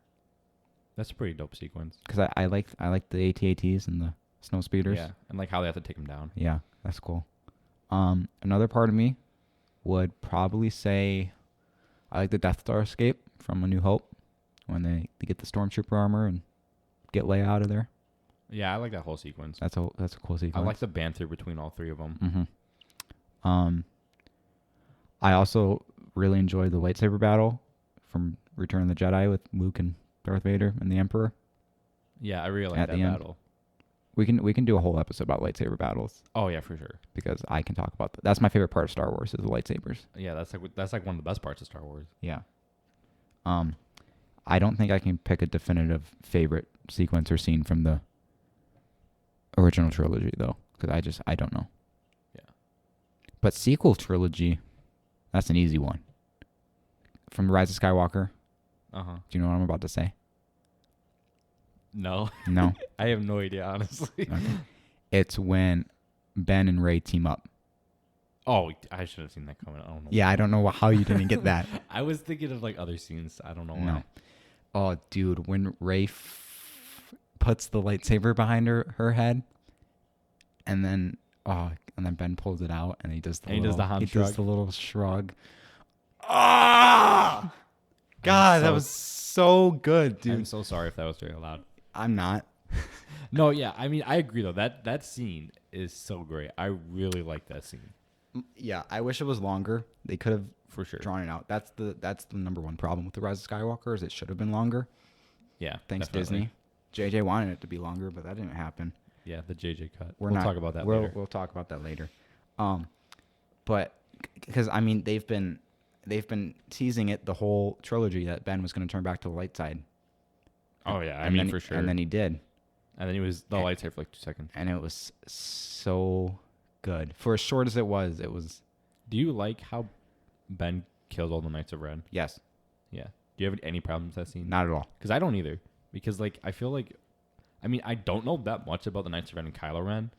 That's a pretty dope sequence. Because I like the AT-ATs and the snow speeders. Yeah, and like how they have to take them down. Yeah, that's cool. Another part of me would probably say I like the Death Star escape from A New Hope when they get the Stormtrooper armor and get Leia out of there. Yeah, I like that whole sequence. That's a cool sequence. I like the banter between all three of them. Mm-hmm. I also really enjoyed the lightsaber battle from Return of the Jedi with Luke and Darth Vader and the Emperor. Yeah, I really like that battle. We can do a whole episode about lightsaber battles. Oh yeah, for sure. Because I can talk about that. That's my favorite part of Star Wars is the lightsabers. Yeah, that's like one of the best parts of Star Wars. Yeah. I don't think I can pick a definitive favorite sequence or scene from the original trilogy though, because I don't know. Yeah. But sequel trilogy, that's an easy one. From Rise of Skywalker. Uh huh. Do you know what I'm about to say? No. No. I have no idea, honestly. Okay. It's when Ben and Rey team up. Oh, I should have seen that coming. I don't know. Yeah, I don't know how you didn't get that. I was thinking of like other scenes. I don't know No. why. Oh, dude, when Rey puts the lightsaber behind her head, and then Ben pulls it out, and he does the does the little shrug. Ah, God, that was so good, dude. I'm so sorry if that was very loud. I'm not. No, yeah, I mean, I agree though. That scene is so great. I really like that scene. Yeah, I wish it was longer. They could have For sure. drawn it out. That's the number one problem with the Rise of Skywalker is it should have been longer. Yeah, Thanks definitely. Disney. JJ wanted it to be longer, but that didn't happen. Yeah, the JJ cut. We'll talk about that later. We'll talk about that later. But because I mean they've been teasing it the whole trilogy that Ben was going to turn back to the light side. Oh yeah, I And mean then- for sure. And then he did, And then he was the lightsaber for like 2 seconds. and it was so good. For as short as it was. Do you like how Ben kills all the Knights of Ren? Yes, Yeah. Do you have any problems with that scene? not at all. Because I don't either. Because like I feel like, I mean I don't know that much about the Knights of Ren and Kylo Ren,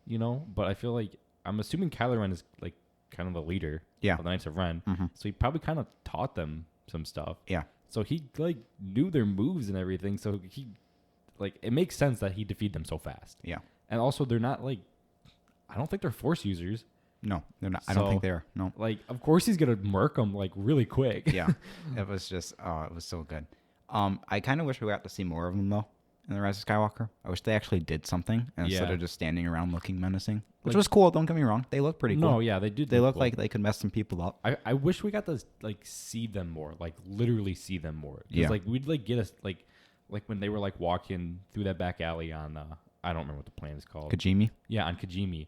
you know. But I feel like I'm assuming Kylo Ren is like kind of the leader. Yeah. Of the Knights of Ren. Mm-hmm. So he probably kind of taught them some stuff. Yeah. So he like knew their moves and everything. So he like it makes sense that he defeated them so fast. Yeah. And also they're not like I don't think they're Force users. No, they're not. I don't think So- they are. No. Like of course he's gonna murk them like really quick. Yeah. It was just it was so good. I kind of wish we got to see more of them though in the Rise of Skywalker. I wish they actually did something instead Yeah. of just standing around looking menacing, which Like- was cool. Don't get me wrong. They look pretty cool. No, yeah, they do. They look cool. like they could mess some people up. I wish we got to like see them more, like literally see them more. 'Cause, Yeah. like we'd like get us like when they were like walking through that back alley on I don't remember what the plan is called. Kajimi. Yeah, on Kajimi,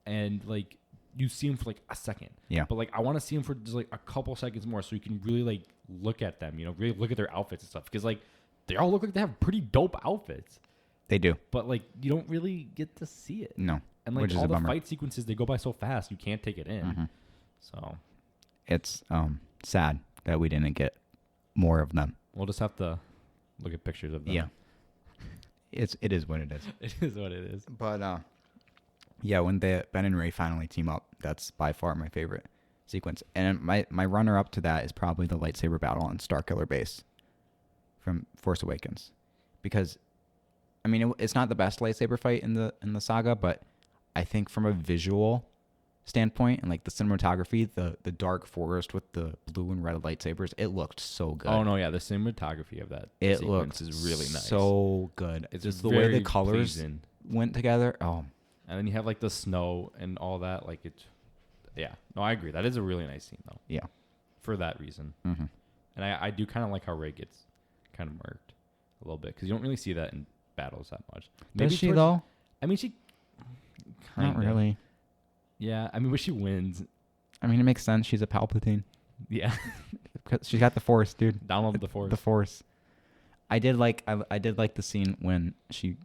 and like you see him for like a second. Yeah. But like I want to see him for just like a couple seconds more, so you can really like look at them. You know, really look at their outfits and stuff because like they all look like they have pretty dope outfits, They do. but like you don't really get to see it. No. And like Which is all a the bummer. fight sequences, they go by so fast you can't take it in. Mhm. So It's sad that we didn't get more of them. we'll just have to look at pictures of them. Yeah. It is what it is. It is what it is. But yeah, when Ben and Rey finally team up, that's by far my favorite sequence. And my runner up to that is probably the lightsaber battle on Starkiller Base from Force Awakens, because I mean it's not the best lightsaber fight in the saga, but I think from a visual standpoint and like the cinematography, the dark forest with the blue and red lightsabers, it looked so good. Oh no, yeah, the cinematography of that It sequence looked is really nice. so good. It's just the way the very colors pleasing. went together. Oh, And then you have like the snow and all that. Like it's, yeah. No, I agree. That is a really nice scene though. yeah. For that reason. Mm-hmm. And I do kind of like how Rey gets kind of murked a little bit because you don't really see that in battles that much. Does she towards- though? I mean, she. Not kinda. really. Yeah, I mean, but she wins. I mean, it makes sense. She's a Palpatine. Yeah. She's got the Force, dude. Download the Force. The Force. I did like the scene when she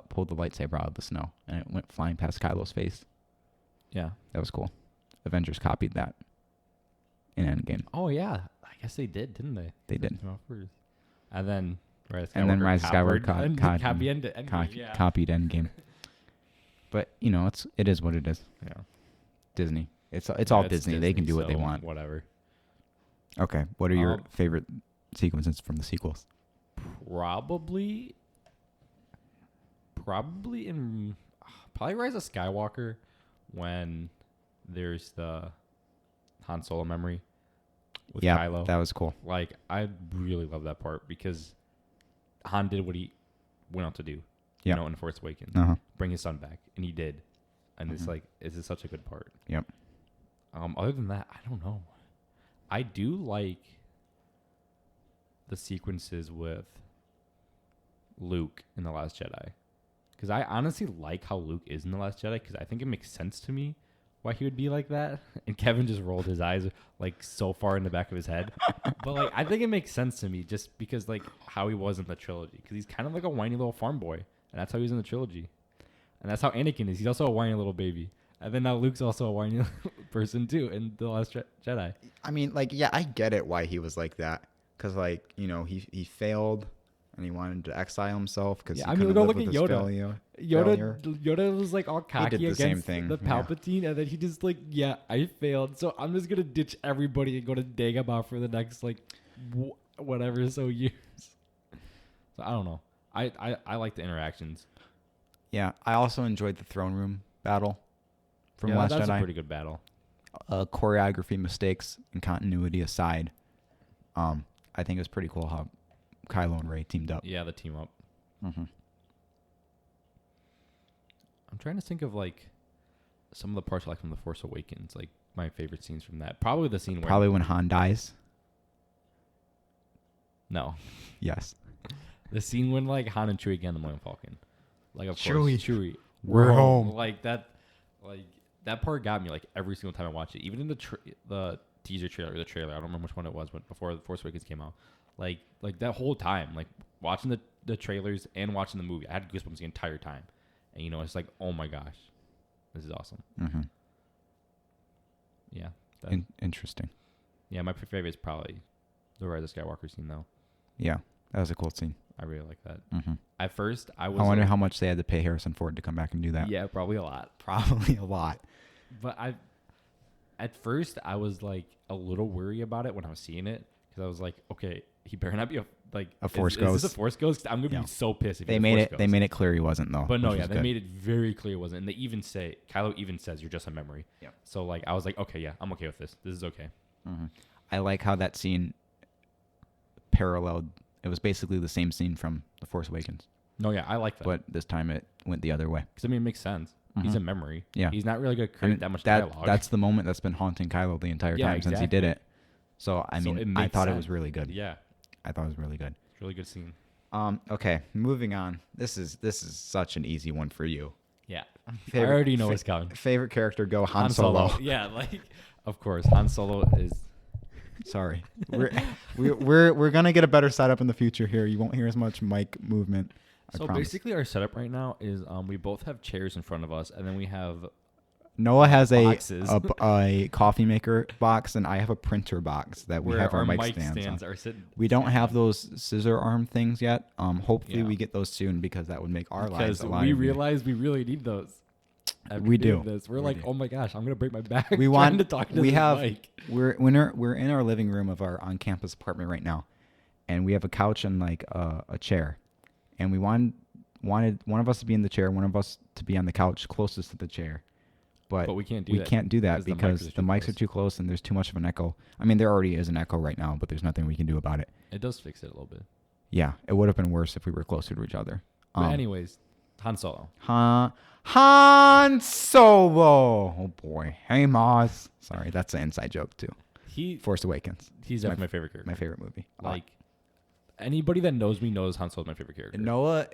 pulled the lightsaber out of the snow and it went flying past Kylo's face. Yeah. That was cool. Avengers copied that in Endgame. Oh yeah, I guess they did, didn't they? They did. And then Rise And then Rise of Skywalker copied copied Endgame. But you know, it is what it is. Yeah. Disney. It's all Disney. They can do what they so want. Whatever. Okay. What are your Um, favorite sequences from the sequels? Probably in probably Rise of Skywalker when there's the Han Solo memory with Yeah, Kylo. that was cool. Like I really love that part because Han did what he went out to do. Yeah. You know, in Force Awakens, Uh huh. bring his son back, and he did. And it's Mhm. like this is such a good part. Yep. Other than that, I don't know. I do like the sequences with Luke in The Last Jedi. Because I honestly like how Luke is in The Last Jedi because I think it makes sense to me why he would be like that. And Kevin just rolled his eyes like so far in the back of his head. But like I think it makes sense to me just because like how he was in the trilogy. Because he's kind of like a whiny little farm boy. And that's how he was in the trilogy. And that's how Anakin is. He's also a whiny little baby. And then now Luke's also a whiny person too in The Last Jedi. I mean, like, yeah, I get it why he was like that. Because, like, you know, he failed and he wanted to exile himself because he couldn't live with his failure. Yoda was like all cocky did the same against thing, the Palpatine, and then he just like, yeah, I failed, so I'm just gonna ditch everybody and go to Dagobah for the next like whatever so years. So I don't know. I like the interactions. Yeah, I also enjoyed the throne room battle from Last that's Jedi. a pretty good battle. Choreography mistakes and continuity aside, I think it was pretty cool how Kylo and Rey teamed up. Yeah, the team up. Mm-hmm. I'm trying to think of like some of the parts like from The Force Awakens, like my favorite scenes from that. Probably the scene where when Han dies. No. Yes. The scene when like Han and Chewie get on the Millennium Falcon. Like of Chewie. course Chewie. We're home. Like that part got me like every single time I watched it. Even in the teaser trailer or the trailer, I don't remember which one it was, but before The Force Awakens came out. Like that whole time, like watching the trailers and watching the movie, I had goosebumps the entire time. And you know, it's like, oh my gosh, this is awesome. Mm-hmm. Yeah. Interesting. Yeah, my favorite is probably the Rise of Skywalker scene though. Yeah, that was a cool scene. I really like that. Mm-hmm. At first, I wonder how much they had to pay Harrison Ford to come back and do that. Yeah, probably a lot. Probably a lot. But at first, I was like a little worried about it when I was seeing it because I was like, okay, he better not be a Force ghost. Is this a Force ghost? I'm gonna be so pissed if they made it. Ghost. They made it clear he wasn't though. But no, yeah, they made it very clear it wasn't. And they even say Kylo even says you're just a memory. Yeah. So like I was like, okay, yeah, I'm okay with this. This is okay. Mm-hmm. I like how that scene paralleled. It was basically the same scene from The Force Awakens. No, yeah, I like that. But this time it went the other way. Because I mean, it makes sense. Mm-hmm. He's a memory. Yeah. He's not really gonna create that much dialogue. That's the moment that's been haunting Kylo the entire time since he did it. So I mean, I thought it was really good. Yeah. I thought it was really good. It's a really good scene. Okay, moving on. This is such an easy one for you. Yeah. I already know what's coming. Favorite character, go Han Solo. Yeah, like of course, Han Solo is. Sorry, we're gonna get a better setup in the future here. You won't hear as much mic movement. So basically, our setup right now is we both have chairs in front of us, and then we have Noah has a coffee maker box, and I have a printer box that we have our mic stands on. Are sitting. We don't have those scissor arm things yet. Hopefully we get those soon because that would make our lives a lot easier. We realize we really need those. We do. We're like, oh my gosh, I'm gonna break my back. We want to talk to mic. We're in our living room of our on-campus apartment right now, and we have a couch and like a chair, and we wanted one of us to be in the chair, one of us to be on the couch closest to the chair. But we can't do that because the mics are too close and there's too much of an echo. I mean, there already is an echo right now, but there's nothing we can do about it. It does fix it a little bit. Yeah, it would have been worse if we were closer to each other. But anyways, Han Solo. Han Solo. Oh boy. Hey, Maz. Sorry, that's an inside joke too. Force Awakens. He's definitely my favorite character. My favorite movie. Like anybody that knows me knows Han Solo's my favorite character. Noah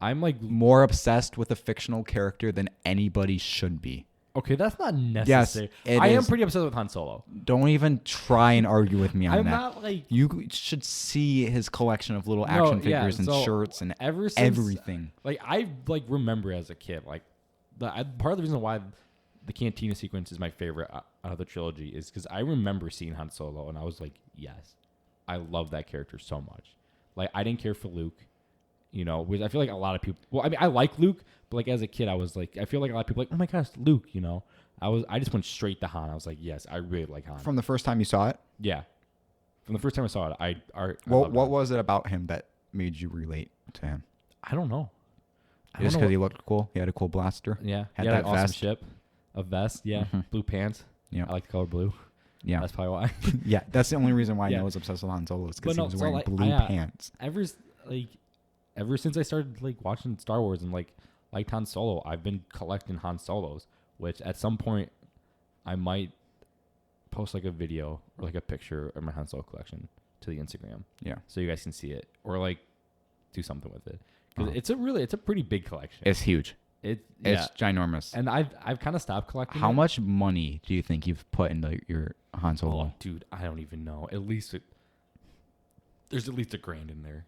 I'm like more obsessed with a fictional character than anybody should be. Okay, that's not necessary. Yes, I am pretty obsessed with Han Solo. Don't even try and argue with me on that. I'm not like... You should see his collection of little action figures and shirts and everything. Like, I remember as a kid, like, part of the reason why the Cantina sequence is my favorite out of the trilogy is because I remember seeing Han Solo, and I was like, yes, I love that character so much. Like, I didn't care for Luke. You know, I feel like a lot of people... Well, I mean, I like Luke, but like as a kid, I was like... I feel like a lot of people like, oh my gosh, Luke, you know? I just went straight to Han. I was like, yes, I really like Han. From the first time you saw it? Yeah. From the first time I saw it, what was it about him that made you relate to him? I don't know. Just because he looked cool? He had a cool blaster? Yeah. Had that that awesome vest? Ship. A vest, yeah. Mm-hmm. Blue pants. Yeah. I like the color blue. Yeah. That's probably why. Yeah, that's the only reason why I was obsessed with Han Solo is because he was wearing blue pants. Ever since I started like watching Star Wars and liked Han Solo, I've been collecting Han Solos, which at some point I might post like a video or like a picture of my Han Solo collection to the Instagram. Yeah. So you guys can see it or like do something with it. Because it's a pretty big collection. It's huge. It's ginormous. And I've kind of stopped collecting. How much money do you think you've put into your Han Solo? Oh, dude, I don't even know. There's at least $1,000 in there.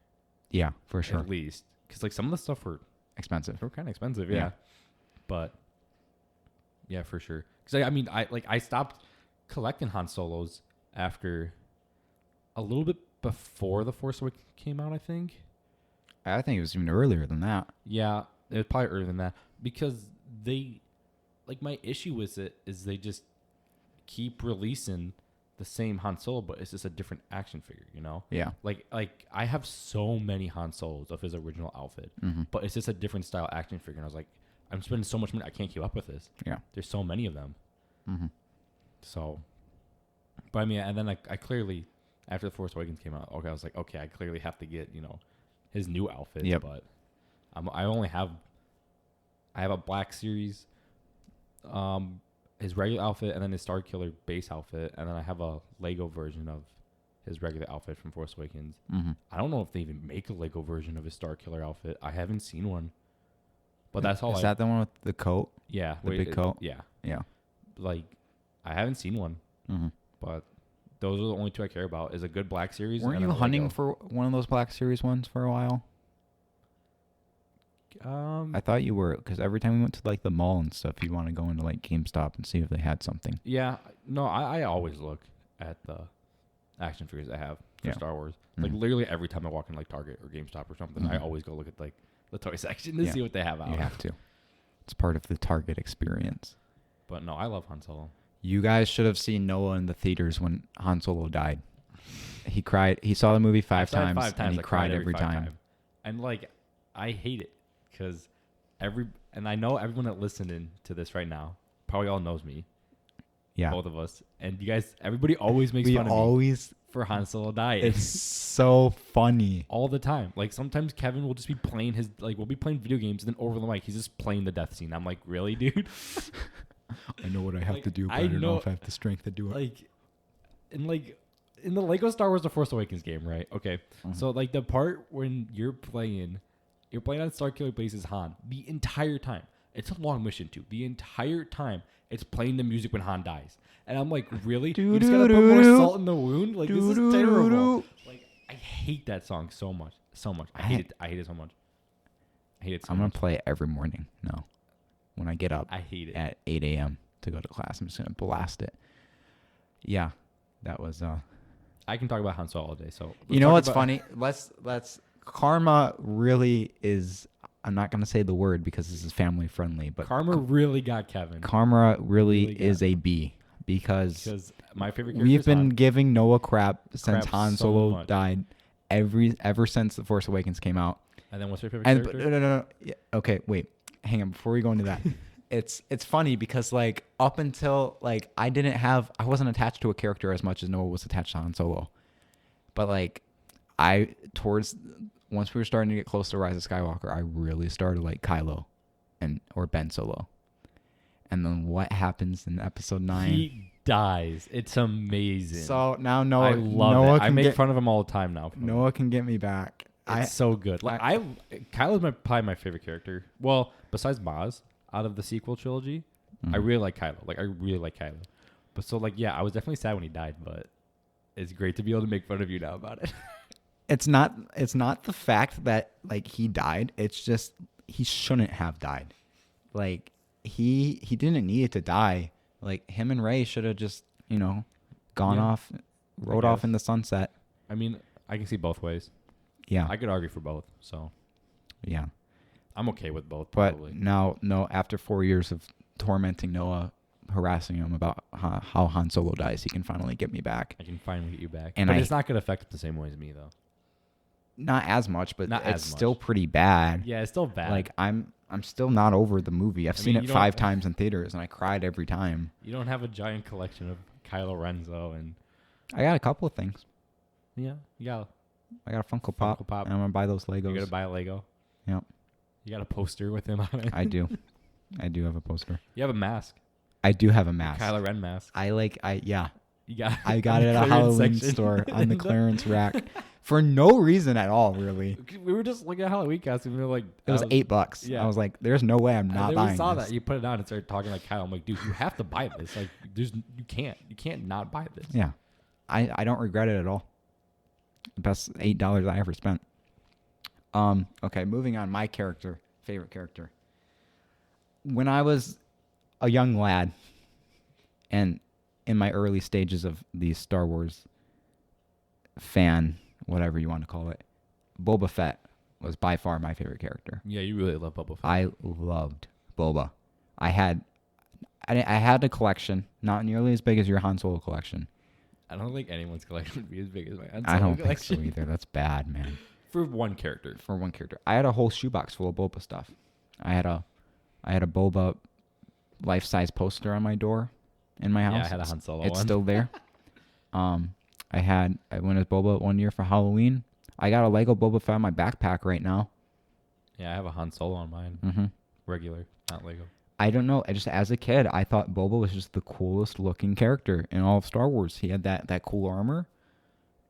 Yeah, for sure. At least. Because like some of the stuff were expensive. They were kind of expensive, Yeah. But yeah, for sure. Because I mean, I stopped collecting Han Solos after a little bit before The Force Awakens came out, I think. I think it was even earlier than that. Yeah, it was probably earlier than that because they, like, my issue with it is they just keep releasing the same Han Solo, but it's just a different action figure, you know? Yeah. Like I have so many Han Solos of his original outfit, Mm-hmm. but it's just a different style action figure. And I was like, I'm spending so much money, I can't keep up with this. Yeah. There's so many of them. Mm-hmm. So, but I mean, and then I clearly, after The Force Awakens came out, okay, I was like, okay, I clearly have to get, his new outfit. Yep. But I have a Black Series, his regular outfit, and then his Star Killer base outfit, and then I have a Lego version of his regular outfit from Force Awakens. Mm-hmm. I don't know if they even make a Lego version of his Star Killer outfit. I haven't seen one. But that's all. Is that the one with the coat? Yeah, the big coat? Yeah, Yeah. like I haven't seen one, Mm-hmm. but those are the only two I care about. Is a good Black Series. Weren't and you then a hunting Lego. for one of those Black Series ones for a while? I thought you were, because every time we went to like the mall and stuff, you want to go into like GameStop and see if they had something. Yeah, no, I always look at the action figures I have for Yeah. Star Wars. Mhm. Like literally every time I walk in like Target or GameStop or something, I Mhm. always go look at like the toy section to Yeah. see what they have out. You have to. It's part of the Target experience. But no, I love Han Solo. You guys should have seen Noah in the theaters when Han Solo died. He cried. He saw the movie I five saw it times, and he I cried every five time. And like, I hate it because and I know everyone that listening to this right now probably all knows me, Yeah. both of us, and you guys, everybody always makes We fun of me always. for Han Solo dying. It's so funny. all the time. Like sometimes Kevin will just be playing we'll be playing video games, and then over the mic he's just playing the death scene. I'm like, really, dude? I know what I have Like, to do, but I I don't know know- if I have the strength to do it. Like in the Lego Star Wars The Force Awakens game, right? Okay. Mhm. So like the part when you're playing on Star Killer Base as Han the entire time. It's a long mission too. The entire time it's playing the music when Han dies. And I'm like, really? You just gotta put more salt in the wound? Like this is terrible. Like I hate that song so much. So much. I hate it. I hate it so much. I hate it so I'm gonna much. play it every morning. No, when I get up I hate it. at 8 a.m. to go to class, I'm just gonna blast it. Yeah, that was. I can talk about Han Solo all day. So You know what's funny? Let's. Karma really is. I'm not gonna say the word because this is family friendly, but Karma really got Kevin. Karma really Really is a B Because my favorite character we've is been Han. giving Noah crap since Crap Han so Solo much. died. Ever since The Force Awakens came out. And then what's your favorite And character? no. Yeah, okay, wait. Hang on. Before we go into that, it's funny because like up until like I wasn't attached to a character as much as Noah was attached to Han Solo. But like once we were starting to get close to Rise of Skywalker, I really started like Kylo or Ben Solo. And then what happens in episode 9? He dies. It's amazing. So now Noah, I love Noah it. can I make get, fun of him all the time now. Noah can get me back. It's so good. Like Kylo's probably my favorite character. Well, besides Maz, out of the sequel trilogy, I really like Kylo. Like I really like Kylo. But so like yeah, I was definitely sad when he died, but it's great to be able to make fun of you now about it. It's not the fact that like he died. It's just he shouldn't have died. Like he didn't need to die. Like him and Rey should have just, gone off, rode off in the sunset. I mean, I can see both ways. Yeah. I could argue for both, so Yeah. I'm okay with both. But Probably. now, no, after 4 years of tormenting Noah, harassing him about how Han Solo dies, he can finally get me back. I can finally get you back. And but it's not gonna affect it the same way as me though. Not as much, but Not it's as much. still pretty bad. Yeah, it's still bad. Like I'm still not over the movie. I've seen mean, it you 5 don't- times in theaters and I cried every time. you don't have a giant collection of Kylo Renzo and I got a couple of things. yeah, you got I got a Funko Pop. Funko Pop. And I'm gonna buy those Legos. you gotta buy a Lego. Yep. You got a poster with him on it. I do. I do have a poster. You have a mask. I do have a mask. Kylo Ren mask. Yeah. You got. I got in it the at a clearance Halloween section. store on the clearance rack for no reason at all, really. We were just looking at Halloween costumes. We were like, It was $8. Yeah. I was like, "There's no way I'm and not then buying we saw this." that you put it on and started talking like Kyle. I'm like, dude, you have to buy this. Like, you can't not buy this. Yeah, I don't regret it at all. The best $8 I ever spent. Okay, moving on. My favorite favorite character. When I was a young lad, and in my early stages of the Star Wars fan, whatever you want to call it, Boba Fett was by far my favorite character. Yeah, you really love Boba Fett. I loved Boba. I had a collection, not nearly as big as your Han Solo collection. I don't think anyone's collection would be as big as my Han Solo I don't collection. think so either. That's bad, man. For one character. For one character, I had a whole shoebox full of Boba stuff. I had a Boba life-size poster on my door in my house. Yeah, I had a Han Solo It's one. still there. I went as Boba one year for Halloween. I got a Lego Boba Fett in my backpack right now. Yeah, I have a Han Solo on mine. Mm-hmm. Regular, not Lego. I don't know. I just, as a kid, I thought Boba was just the coolest looking character in all of Star Wars. He had that cool armor,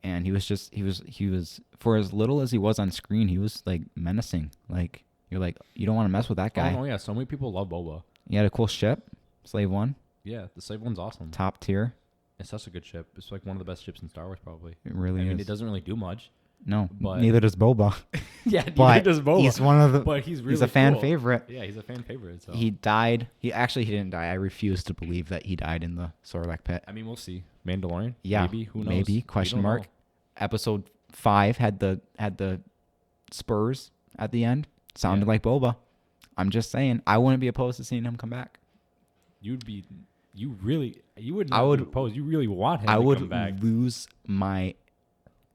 and he was for as little as he was on screen, he was like menacing. Like you're like, you don't want to mess with that guy. Oh yeah, so many people love Boba. He had a cool ship, Slave One, Yeah, the Slave One's awesome. top tier. It's such a good ship. It's like one of the best ships in Star Wars, probably. It really I is. mean, it doesn't really do much. No, but neither does Boba. Yeah, But does Boba. he's one of the. But he's really he's a fan cool. favorite. Yeah, he's a fan favorite. So He died. He didn't die. I refuse to believe that he died in the Sarlacc pit. I mean, we'll see. Mandalorian. Yeah, Maybe. Who knows? maybe, We question don't mark. know. Episode 5 had the spurs at the end. Sounded like Boba. I'm just saying. I wouldn't be opposed to seeing him come back. You would not I would- be opposed. You really want him I to would come back. lose my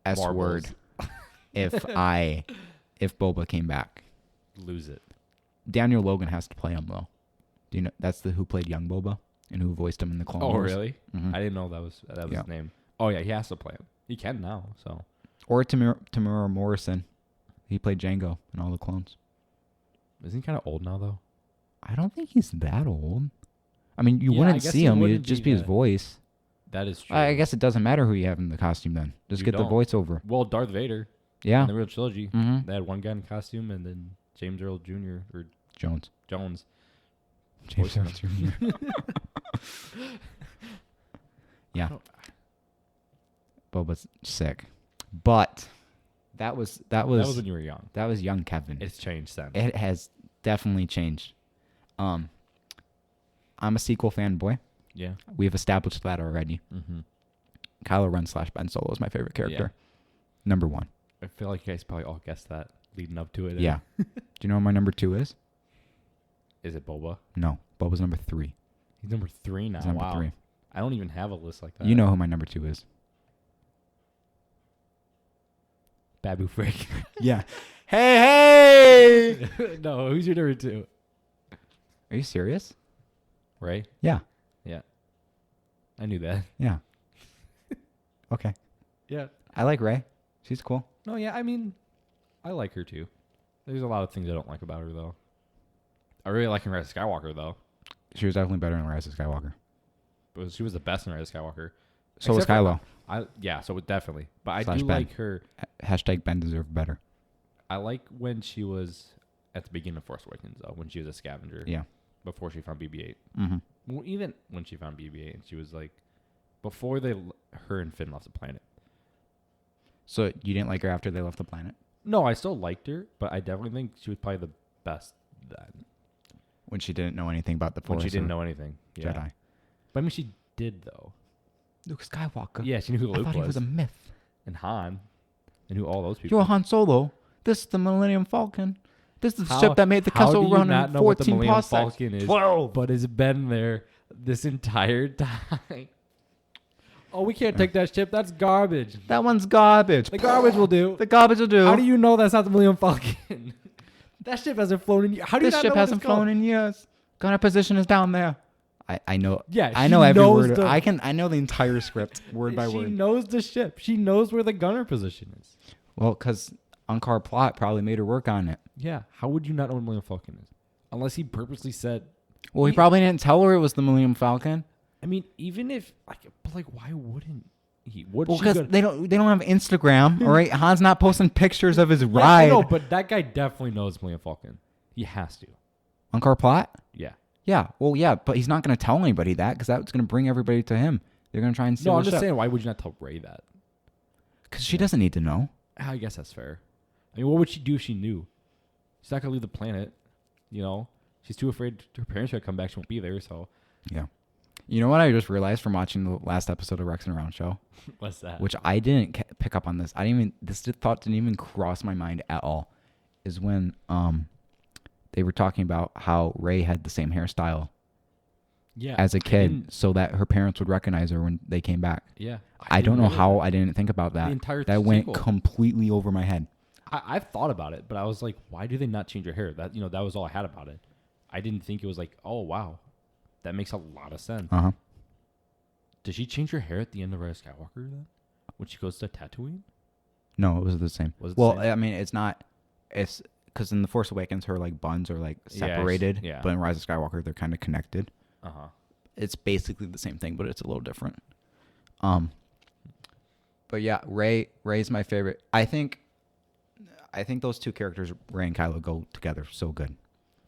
S Marbles. word if Boba came back. Lose it. Daniel Logan has to play him though. Do you know that's who played young Boba and who voiced him in the Clone Oh, Wars? really? Mhm. I didn't know that was Yeah. his name. Oh, yeah, he has to play him. He can now, so. Or Tamura Morrison. He played Django in all the clones. Isn't he kind of old now, though? I don't think he's that old. I mean, you Yeah, I wouldn't guess see he him. wouldn't It'd just be be his that- voice. That is true. I guess it doesn't matter who you have in the costume then. Just You get the don't. voiceover. Well, Darth Vader Yeah. in the real trilogy, Mm-hmm. they had one guy in costume and then James Earl Jr. or Jones. Jones. James Earl Voicing Jr. Yeah. Boba's sick. But that was That was when you were young. young Kevin. It's changed since. It has definitely changed. I'm a sequel fanboy. Yeah. We've established that already. Mm-hmm. Kylo Ren / Ben Solo is my favorite character. Number 1. I feel like you guys probably all guessed that leading up to it. Yeah. Do you know what my number 2 is? Is it Boba? No. Boba's number 3. He's number 3 now. He's number wow. 3. I don't even have a list like that. You know who my number 2 is. Babu Frick. Yeah. Hey! No, who's your number 2? Are you serious? Ray? Yeah. Yeah. I knew that. Yeah. Okay. Yeah. I like Rey. She's cool. No, yeah, I mean, I like her too. There's a lot of things I don't like about her, though. I really like her as Skywalker, though. She was definitely better in Rise of Skywalker. But she was the best in Rise of Skywalker. So was Except for- Kylo. Yeah, so definitely. But I Slash do Ben. like her. Hashtag Ben deserved better. I like when she was at the beginning of Force Awakens, though, when she was a scavenger. Yeah. Before she found BB-8. Mm-hmm. Well, even when she found BB-8, and she was like, before her and Finn left the planet. So you didn't like her after they left the planet? No, I still liked her, but I definitely think she was probably the best then. When she didn't know anything about the Force. When she didn't or know anything. Yeah. Jedi. But I mean, she did, though. Luke Skywalker. Yeah, she knew who I Luke thought he was a myth. And Han. And who all those people. You're Han Solo. This is the Millennium Falcon. This is the How- ship that made the how do Kessel you Run not in know what the 14 Millennium parsecs. Falcon is? 12. But it's been there this entire time. Oh, we can't take that ship. That's garbage. That one's garbage. The garbage will do. The garbage will do. How do you know that's not the Millennium Falcon? That ship hasn't flown in years. How do you This not ship know what hasn't it's called? flown in years. Gunner position is down there. I know. Yeah, I she know every knows word. the- I know the entire script word by She word. knows the ship. She knows where the gunner position is. Well, because Unkar Plot probably made her work on it. Yeah. How would you not know what Millennium Falcon is? Unless he purposely said. Well, he probably didn't tell her it was the Millennium Falcon. I mean, even if why wouldn't he? Would Well, she? because go- they don't have Instagram. All right, Han's not posting pictures of his Yeah, I ride. know, but that guy definitely knows Millennium Falcon. He has to. Unkar Plot. Yeah. Yeah. Well, yeah, but he's not going to tell anybody that because that's going to bring everybody to him. They're going to try and steal No, I'm the just ship. saying. Why would you not tell Ray that? Because she doesn't need to know. I guess that's fair. I mean, what would she do if she knew? She's not gonna leave the planet. You know, she's too afraid her parents are gonna come back. She won't be there. So Yeah. You know what I just realized from watching the last episode of Rex and Around Show, what's that? which I didn't pick up on this. This thought didn't even cross my mind at all, is when they were talking about how Ray had the same hairstyle Yeah, as a kid, so that her parents would recognize her when they came back. Yeah, I don't know how I didn't think about that. The entire that went sequel. completely over my head. I've thought about it, but I was like, why do they not change her hair? That that was all I had about it. I didn't think it was like, oh wow, that makes a lot of sense. Uh huh. Does she change her hair at the end of Rise of Skywalker then, when she goes to Tatooine? No, it was the same. Was it the well, same? I mean, it's not. It's because in the Force Awakens, her like buns are like separated. Yeah. But in Rise of Skywalker, they're kind of connected. Uh huh. It's basically the same thing, but it's a little different. But yeah, Ray's my favorite. I think those two characters, Ray and Kylo, go together so good.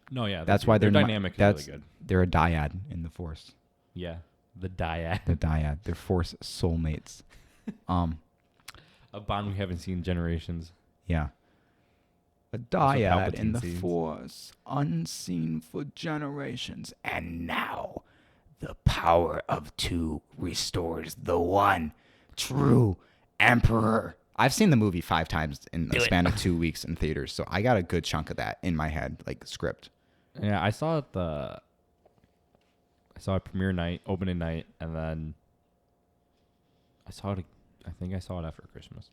No, yeah, That's why their they're dynamic is that's really good. They're a dyad in the Force. Yeah, the dyad. The dyad. They're Force soulmates. A bond we haven't seen in generations. Yeah. A dyad in the Force, unseen for generations, and now the power of two restores the one true Emperor. I've seen the movie 5 times in the span of 2 weeks in theaters, so I got a good chunk of that in my head, like script. Yeah, I saw it premiere night, opening night, and then I think I saw it after Christmas.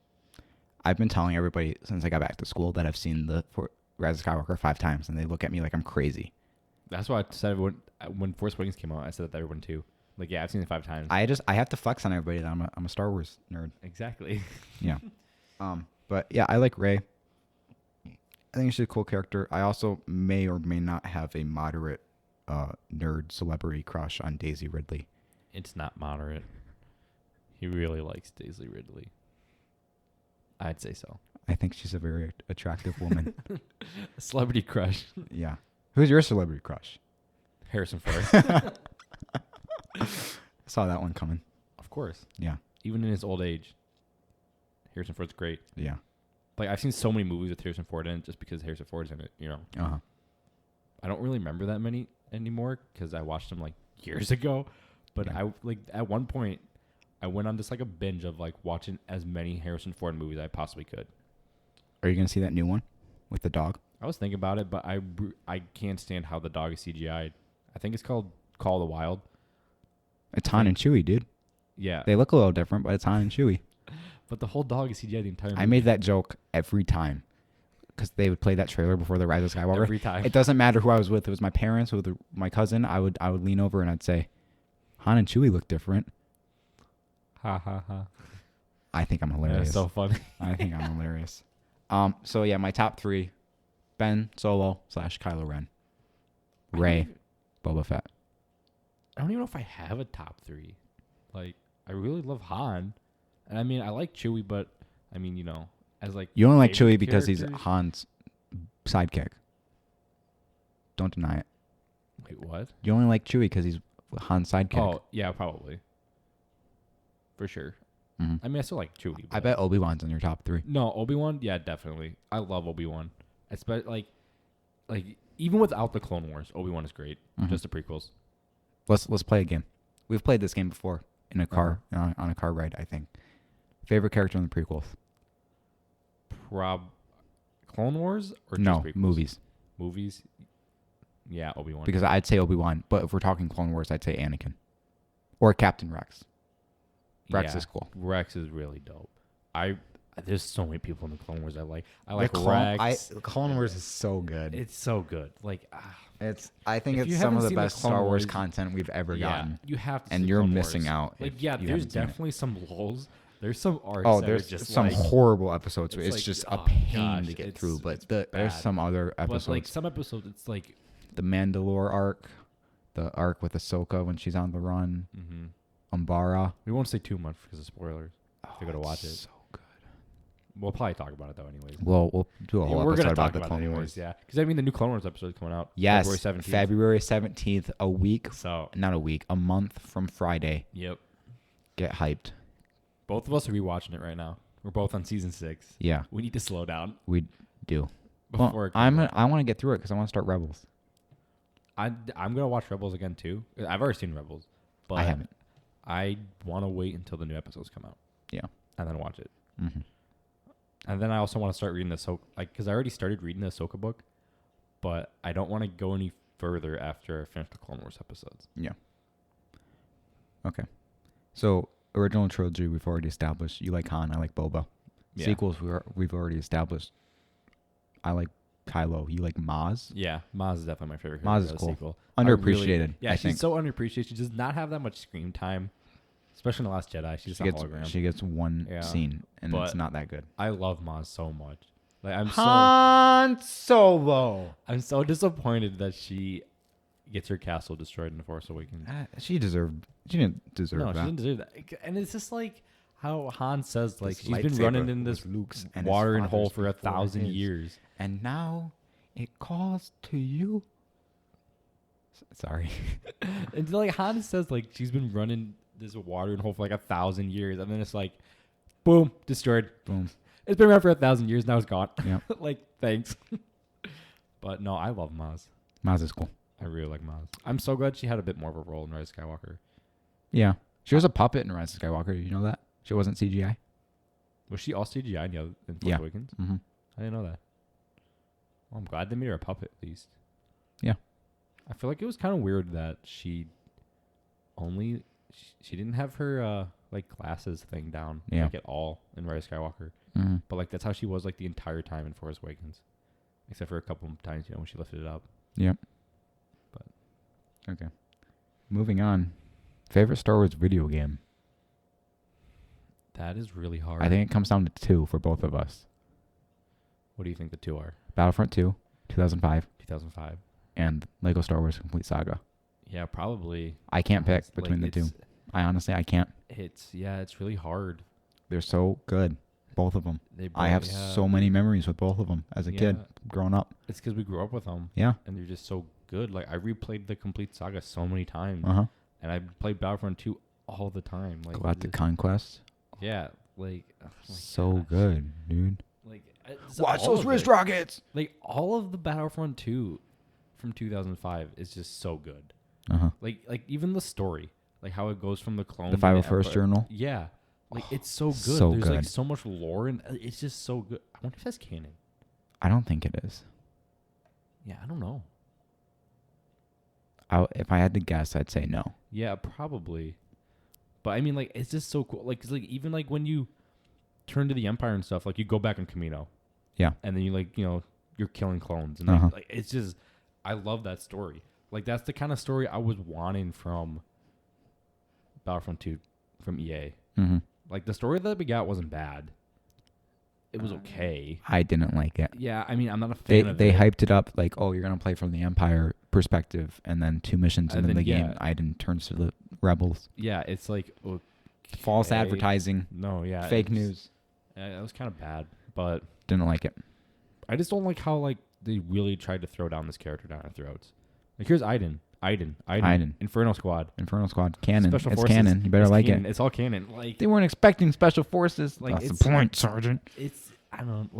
I've been telling everybody since I got back to school that I've seen the Rise of Skywalker 5 times, and they look at me like I'm crazy. That's why I said when Force Awakens came out, I said that to everyone too. Like, yeah, I've seen it 5 times. I have to flex on everybody that I'm a Star Wars nerd. Exactly. Yeah. But yeah, I like Rey. I think she's a cool character. I also may or may not have a moderate nerd celebrity crush on Daisy Ridley. It's not moderate. He really likes Daisy Ridley. I'd say so. I think she's a very attractive woman. A celebrity crush. Yeah. Who's your celebrity crush? Harrison Ford. Saw that one coming. Of course. Yeah. Even in his old age, Harrison Ford's great. Yeah. Like, I've seen so many movies with Harrison Ford in it just because Harrison Ford's in it, you know. Uh-huh. I don't really remember that many anymore because I watched them like years ago. But Yeah. at one point, I went on just like a binge of like watching as many Harrison Ford movies as I possibly could. Are you going to see that new one with the dog? I was thinking about it, but I can't stand how the dog is CGI'd. I think it's called Call of the Wild. It's Han and Chewie, dude. Yeah. They look a little different, but it's Han and Chewie. But the whole dog is CGI'd the entire movie. I made that joke every time because they would play that trailer before the Rise of Skywalker. Every time. It doesn't matter who I was with. If it was my parents or my cousin. I would lean over and I'd say, Han and Chewie look different. Ha ha ha. I think I'm hilarious. That's so funny. I think I'm hilarious. So yeah, my top 3: Ben Solo / Kylo Ren, Rey, Boba Fett. I don't even know if I have a top 3. Like, I really love Han. And I mean, I like Chewie, but I mean, you know, as like You only like favorite Chewie because he's characters- Han's sidekick. Don't deny it. Wait, what? You only like Chewie because he's Han's sidekick. Oh, yeah, probably. For sure. Mhm. I mean, I still like Chewie. I but- bet Obi-Wan's in your top 3. No, Obi-Wan, yeah, definitely. I love Obi-Wan. Like even without the Clone Wars, Obi-Wan is great. Mhm. Just the prequels. Let's play a game. We've played this game before in a car on a car ride. I think. Favorite character in the prequels? Clone Wars or No, just prequels? movies. Movies. Yeah, Obi-Wan. Because I'd say Obi-Wan, but if we're talking Clone Wars, I'd say Anakin or Captain Rex. Rex is cool. Rex is really dope. There's so many people in the Clone Wars I like. I like The Rex. Clone Wars is so good. It's so good. Like, I think If you it's some haven't of the seen the best Clone Star Wars Wars, content we've ever gotten. you have to. And see you're Clone missing Wars. out Like, if yeah, you there's haven't seen it. definitely some lulls. There's some arcs. Oh, that there's are just some like, horrible episodes. Where it's it's like, just a oh, pain gosh, to get it's- through. But it's there's bad. some other episodes. But like some episodes, it's like. The Mandalore arc, the arc with Ahsoka when she's on the run, Umbara. We won't say too much because of spoilers. If you're gonna watch it, So good. we'll probably talk about it though, anyways. We'll do a whole We're episode gonna about talk the about Clone it anyways, Wars. yeah. Because I mean, the new Clone Wars episode is coming out. Yes, February 17th. February 17th, a week, So, not a week, a month from Friday. yep. Get hyped. Both of us are rewatching it right now. We're both on season 6. Yeah, We need to slow down we do. before. Well, it comes out. I want to get through it because I want to start Rebels. I'm gonna watch Rebels again too. I've already seen Rebels, but I haven't. I want to wait until the new episodes come out. Yeah. And then watch it. Mm-hmm. And then I also want to start reading the because I already started reading the Ahsoka book, but I don't want to go any further after I finish the Clone Wars episodes. Yeah. Okay. So original trilogy we've already established. You like Han, I like Boba. Yeah. Sequels we've already established. I like Kylo. You like Maz? Yeah, Maz is definitely my favorite Maz character is of the cool. sequel. Underappreciated. Yeah, I she's think. so underappreciated. She does not have that much screen time, especially in The Last Jedi. She's just a hologram. She gets one scene, and it's not that good. I love Maz so much. Like Han Solo. I'm so disappointed that she gets her castle destroyed in The Force Awakens. She didn't deserve No, that. she didn't deserve that. And it's just like how Han says, like, This she's been running in this Luke's and his watering hole father's for before 1,000 his. years. And now it calls to you. Sorry. And like Han says, like, she's been running this watering hole for like 1,000 years, and then it's like, boom, destroyed. Boom. It's been around for 1,000 years. Now it's gone. Yeah. Like, thanks. But no, I love Maz. Maz is cool. I really like Maz. I'm so glad she had a bit more of a role in Rise of Skywalker. Yeah. She was a puppet in Rise of Skywalker. You know that? She wasn't CGI. Was she all CGI in Force Yeah. Awakens? Mm-hmm. I didn't know that. Well, I'm glad they made her a puppet at least. Yeah. I feel like it was kind of weird that she didn't have her like glasses thing down like at all in Rise of Skywalker. Mm-hmm. But like that's how she was like the entire time in Force Awakens, except for a couple of times when she lifted it up. Yep. But okay. Moving on. Favorite Star Wars video game? That is really hard. I think it comes down to 2 for both of us. What do you think the two are? Battlefront 2, 2005, 2005. and Lego Star Wars Complete Saga. Yeah, probably. I can't pick It's between like the two. I can't. It's really hard. They're so good, both of them. I have so many memories with both of them as a kid growing up. It's because we grew up with them. Yeah. And they're just so good. Like I replayed the Complete Saga so many times, Uh-huh. and I played Battlefront 2 all the time. Like Galactic Conquest. yeah, like oh my So gosh. good, dude. Like Watch all those of wrist it. rockets. Like all of the Battlefront 2 from 2005 is just so good. Uh-huh. Like even the story, like how it goes from the clone. The to 501st Empire. Journal. Yeah, like it's so good. So There's like good. so much lore and it's just so good. I wonder if that's canon. I don't think it is. Yeah, I don't know. If I had to guess, I'd say no. Yeah, probably. But I mean, like, it's just so cool. Like, 'cause, like even like when you turn to the Empire and stuff, like you go back in Camino. Yeah. And then you like you're killing clones and like it's just I love that story. Like that's the kind of story I was wanting from Battlefront 2 from EA. Mm-hmm. Like the story that we got wasn't bad. It was okay. I didn't like it. Yeah, I mean, I'm not a fan of They it. hyped it up like, oh, you're gonna play from the Empire perspective, and then 2 missions And into then, the game, yeah. Aiden turns to the rebels. Yeah, it's like False okay. advertising, No, yeah, fake it was- news. It was kind of bad, but Didn't like it. I just don't like how like they really tried to throw down this character down our throats. Like here's Aiden, Inferno Squad, Inferno Squad, canon. Special It's Forces. canon. You better It's like canon. it. It's all canon. Like They weren't expecting special forces. Like, That's the it's- point, Sergeant. it's I don't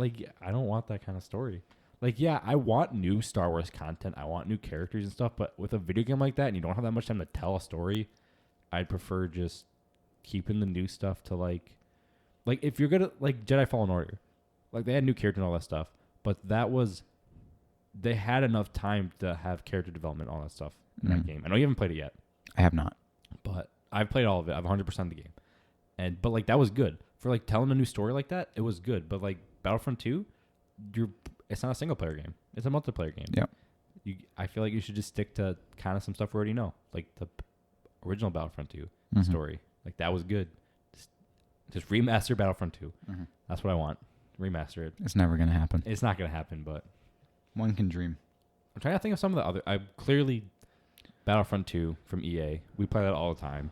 want that kind of story. Like yeah, I want new Star Wars content. I want new characters and stuff. But with a video game like that, and you don't have that much time to tell a story, I'd prefer just keeping the new stuff to like if you're gonna like Jedi Fallen Order, like they had new character and all that stuff, but they had enough time to have character development and all that stuff in that game. I know you haven't played it yet, I have not. but I've played all of it. I've 100% the game, but like that was good for like telling a new story like that. It was good, but like Battlefront 2, it's not a single player game. It's a multiplayer game. Yep. I feel like you should just stick to kind of some stuff we already know, like the original Battlefront 2 story. Like that was good. Just remaster Battlefront 2. Mm-hmm. That's what I want. Remaster it. It's never gonna happen. It's not gonna happen, but One can dream. I'm trying to think of some of the other. I clearly Battlefront 2 from EA. We play that all the time.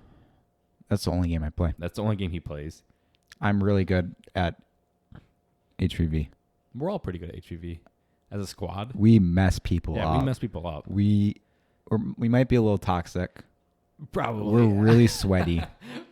That's the only game I play. That's the only game he plays. I'm really good at HVV. We're all pretty good at HVV as a squad. We mess people up. Yeah, we mess people up. We might be a little toxic. Probably. We're really sweaty.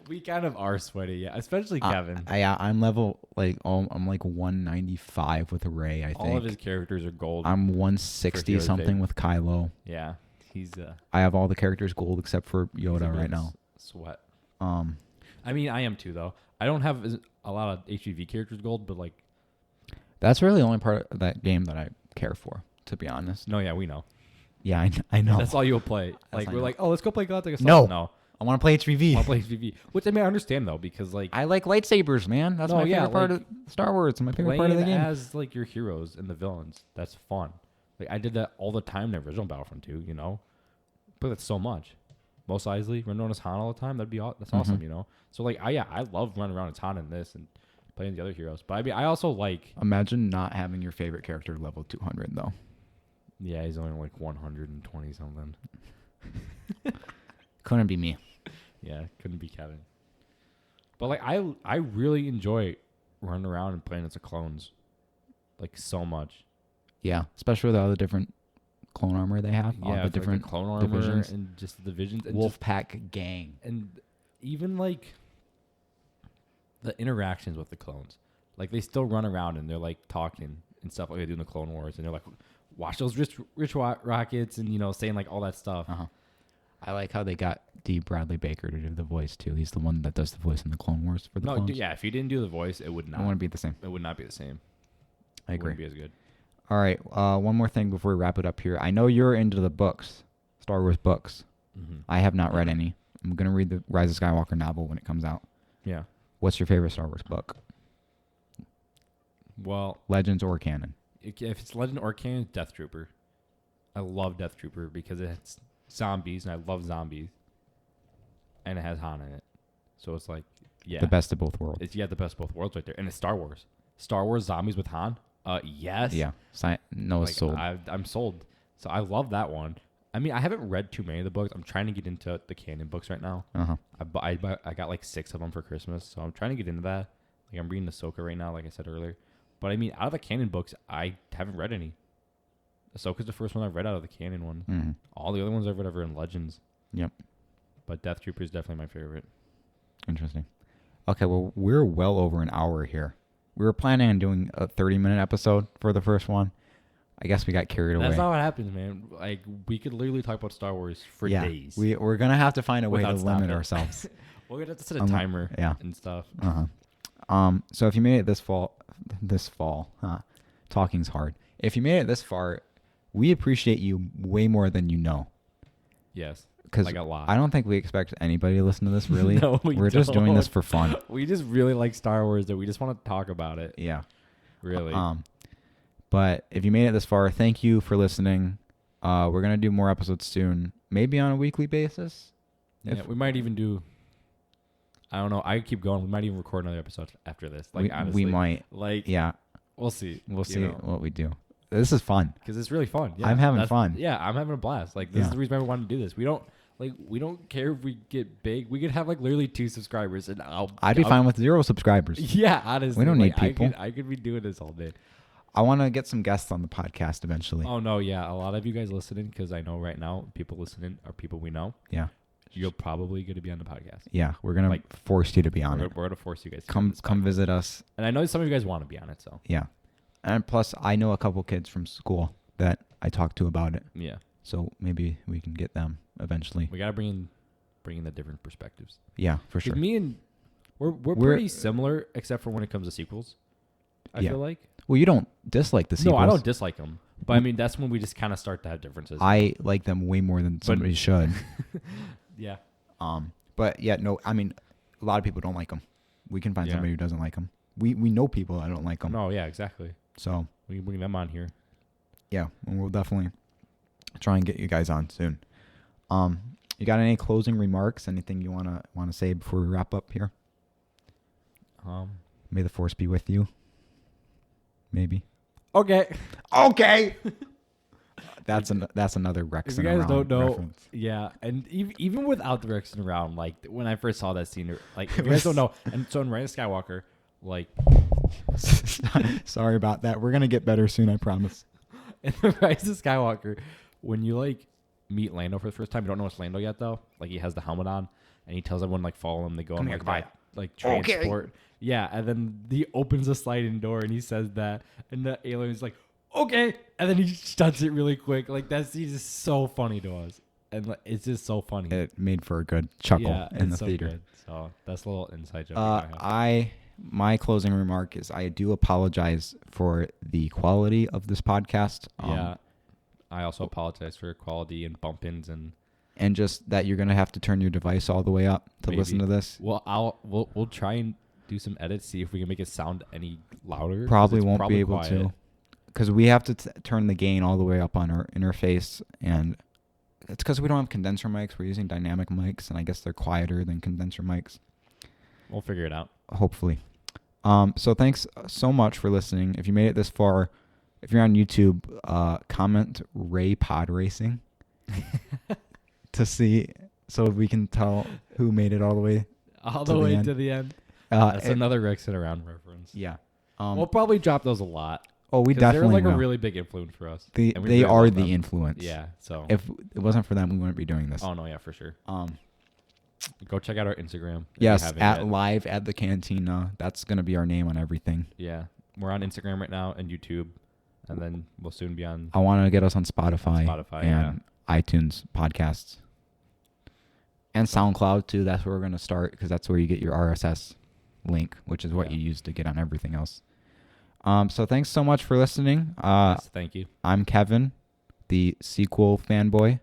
We kind of are sweaty, yeah. Especially Kevin. I'm level I'm like 195 with Ray. I think all of his characters are gold. I'm 160 For Heroes something Day. with Kylo. Yeah. He's I have all the characters gold except for he's Yoda a right bit now. Sweat. Um, I mean, I am too though. I don't have a lot of HVV characters gold, but like, that's really the only part of that game that I care for, to be honest. no, yeah, we know. Yeah, I know. That's all you'll play. Like I we're know. like, oh, let's go play Galactic No. Assault. No, I want to play HVV. I'll play HVV. Which I mean, I understand though because like I like lightsabers, man. That's No, my yeah, favorite part like, of Star Wars. It's my favorite playing part of the game. as like your heroes and the villains, that's fun. Like I did that all the time in the original Battlefront 2, you know. But that's so much. Most Eisley, running around as Han all the time. That's awesome, you know. So like I love running around as Han in this and playing the other heroes. But I mean I also like Imagine not having your favorite character level 200 though. yeah, he's only like 120 something. Couldn't be me. Yeah, couldn't be Kevin. But like I really enjoy running around and playing as the clones. Like so much. Yeah, especially with all the different clone armor they have. All Yeah, the different like the clone armor divisions. and just the divisions and Wolf Pack gang. and even like the interactions with the clones. Like they still run around and they're like talking and stuff like they do in the Clone Wars and they're like watch those rich rockets and you know saying like all that stuff. Uh-huh. I like how they got D. Bradley Baker to do the voice too. He's the one that does the voice in the Clone Wars for the No, clones. yeah, if you didn't do the voice, it would It not. wouldn't be the same. It would not be the same. I It agree. wouldn't be as good. All right, one more thing before we wrap it up here. I know you're into the books, Star Wars books. Mm-hmm. I have not read any. I'm gonna read the Rise of Skywalker novel when it comes out. Yeah. What's your favorite Star Wars book? Well, Legends or canon? if it's Legend or canon, Death Trooper. I love Death Trooper because it's zombies and I love zombies, and it has Han in it, so it's like yeah, The best of both worlds. it's the best of both worlds right there, and it's Star Wars. Star Wars zombies with Han. Yes. Yeah. Noah's Like, sold. I'm sold. So I love that one. I mean, I haven't read too many of the books. I'm trying to get into the canon books right now. Uh-huh. I got like 6 of them for Christmas, so I'm trying to get into that. Like I'm reading Ahsoka right now, like I said earlier. But I mean, out of the canon books, I haven't read any. Ahsoka's the first one I've read out of the canon one. Mm-hmm. All the other ones I've read are in Legends. Yep. But Death Trooper is definitely my favorite. Interesting. Okay, well, we're well over an hour here. We were planning on doing a 30-minute episode for the first one. I guess we got carried away. That's not what happens, man. Like we could literally talk about Star Wars for days. We're going to have to find a way to Without limit stopping. ourselves. We're gonna have to set a timer Yeah. and stuff. Uh-huh. So if you made it this fall, talking's hard. If you made it this far, we appreciate you way more than you know. Yes. Because Like a lot. I don't think we expect anybody to listen to this, really. No, We're just doing this for fun. We just really like Star Wars that we just want to talk about it. Yeah. Really. But if you made it this far, thank you for listening. We're going to do more episodes soon, maybe on a weekly basis. Yeah, we might even do. I don't know. I keep going. We might even record another episode after this. Like honestly, we might. Like Yeah. we'll see. We'll see what we do. This is fun. Because it's really fun. Yeah, I'm having fun. Yeah, I'm having a blast. Like this is the reason why we wanted to do this. We don't care if we get big. We could have like literally 2 subscribers, and I'd be fine with 0 subscribers. Yeah, honestly, We don't need like, people. I could be doing this all day. I want to get some guests on the podcast eventually. Oh no, yeah, a lot of you guys listening, because I know right now people listening are people we know. Yeah. You're probably going to be on the podcast. Yeah, we're gonna force you to be on it. We're going to force you guys to Come visit us. And I know some of you guys want to be on it, so. Yeah, and plus I know a couple kids from school that I talked to about it. Yeah. So maybe we can get them eventually. We got to bring in the different perspectives. Yeah, for sure. Me and we're pretty similar, except for when it comes to sequels. I feel like. Well, you don't dislike the sequels. No, I don't dislike them. But I mean, that's when we just kind of start to have differences. I like them way more than somebody should. Yeah. But yeah, no, I mean, a lot of people don't like them. We can find Yeah. somebody who doesn't like them. We know people that don't like them. No, yeah, exactly. So We can bring them on here. yeah, and we'll definitely try and get you guys on soon. You got any closing remarks? Anything you wanna say before we wrap up here? May the force be with you. Maybe. Okay. Okay. That's another Rex. If you guys don't know, reference. yeah, and even without the Rex around, like when I first saw that scene, like if you guys don't know, and so in Rise of Skywalker, like Sorry about that. We're gonna get better soon, I promise. in the Rise of Skywalker, when you like meet Lando for the first time, you don't know it's Lando yet though. Like he has the helmet on, and he tells everyone like follow him. They go on here, like goodbye. like transport. Okay. Yeah, and then he opens a sliding door and he says that, and the alien's like, okay, and then he stunts it really quick. Like that scene is so funny to us, and like, it's just so funny. It made for a good chuckle Yeah, in the it's so theater. good. So that's a little inside joke. I have. My closing remark is I do apologize for the quality of this podcast. Yeah, I also apologize for quality and bump-ins and just that you're gonna have to turn your device all the way up to listen to this. Well, we'll try and do some edits, see if we can make it sound any louder. Probably won't be able to, because we have to turn the gain all the way up on our interface, and it's because we don't have condenser mics. We're using dynamic mics, and I guess they're quieter than condenser mics. We'll figure it out. Hopefully. So thanks so much for listening. If you made it this far, if you're on YouTube, comment Ray Pod Racing to see, so we can tell who made it all the way to the end. That's another Rex It Around reference. Yeah. We'll probably drop those a lot. We definitely they're like will. a really big influence for us. They really are love the them. influence. Yeah. So if it wasn't for them, we wouldn't be doing this. Oh no, yeah, for sure. Go check out our Instagram. Yes, at Live at The Cantina. That's gonna be our name on everything. Yeah, we're on Instagram right now and YouTube, and then we'll soon be on. I want to get us on Spotify, and iTunes podcasts, and SoundCloud too. That's where we're gonna start, because that's where you get your RSS link, which is what you use to get on everything else. So thanks so much for listening. Yes, thank you. I'm Kevin, the sequel fanboy.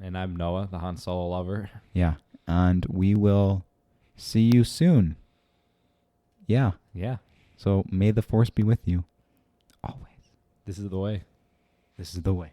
And I'm Noah, the Han Solo lover. Yeah. And we will see you soon. Yeah. Yeah. So may the force be with you always. This is the way. This is the way.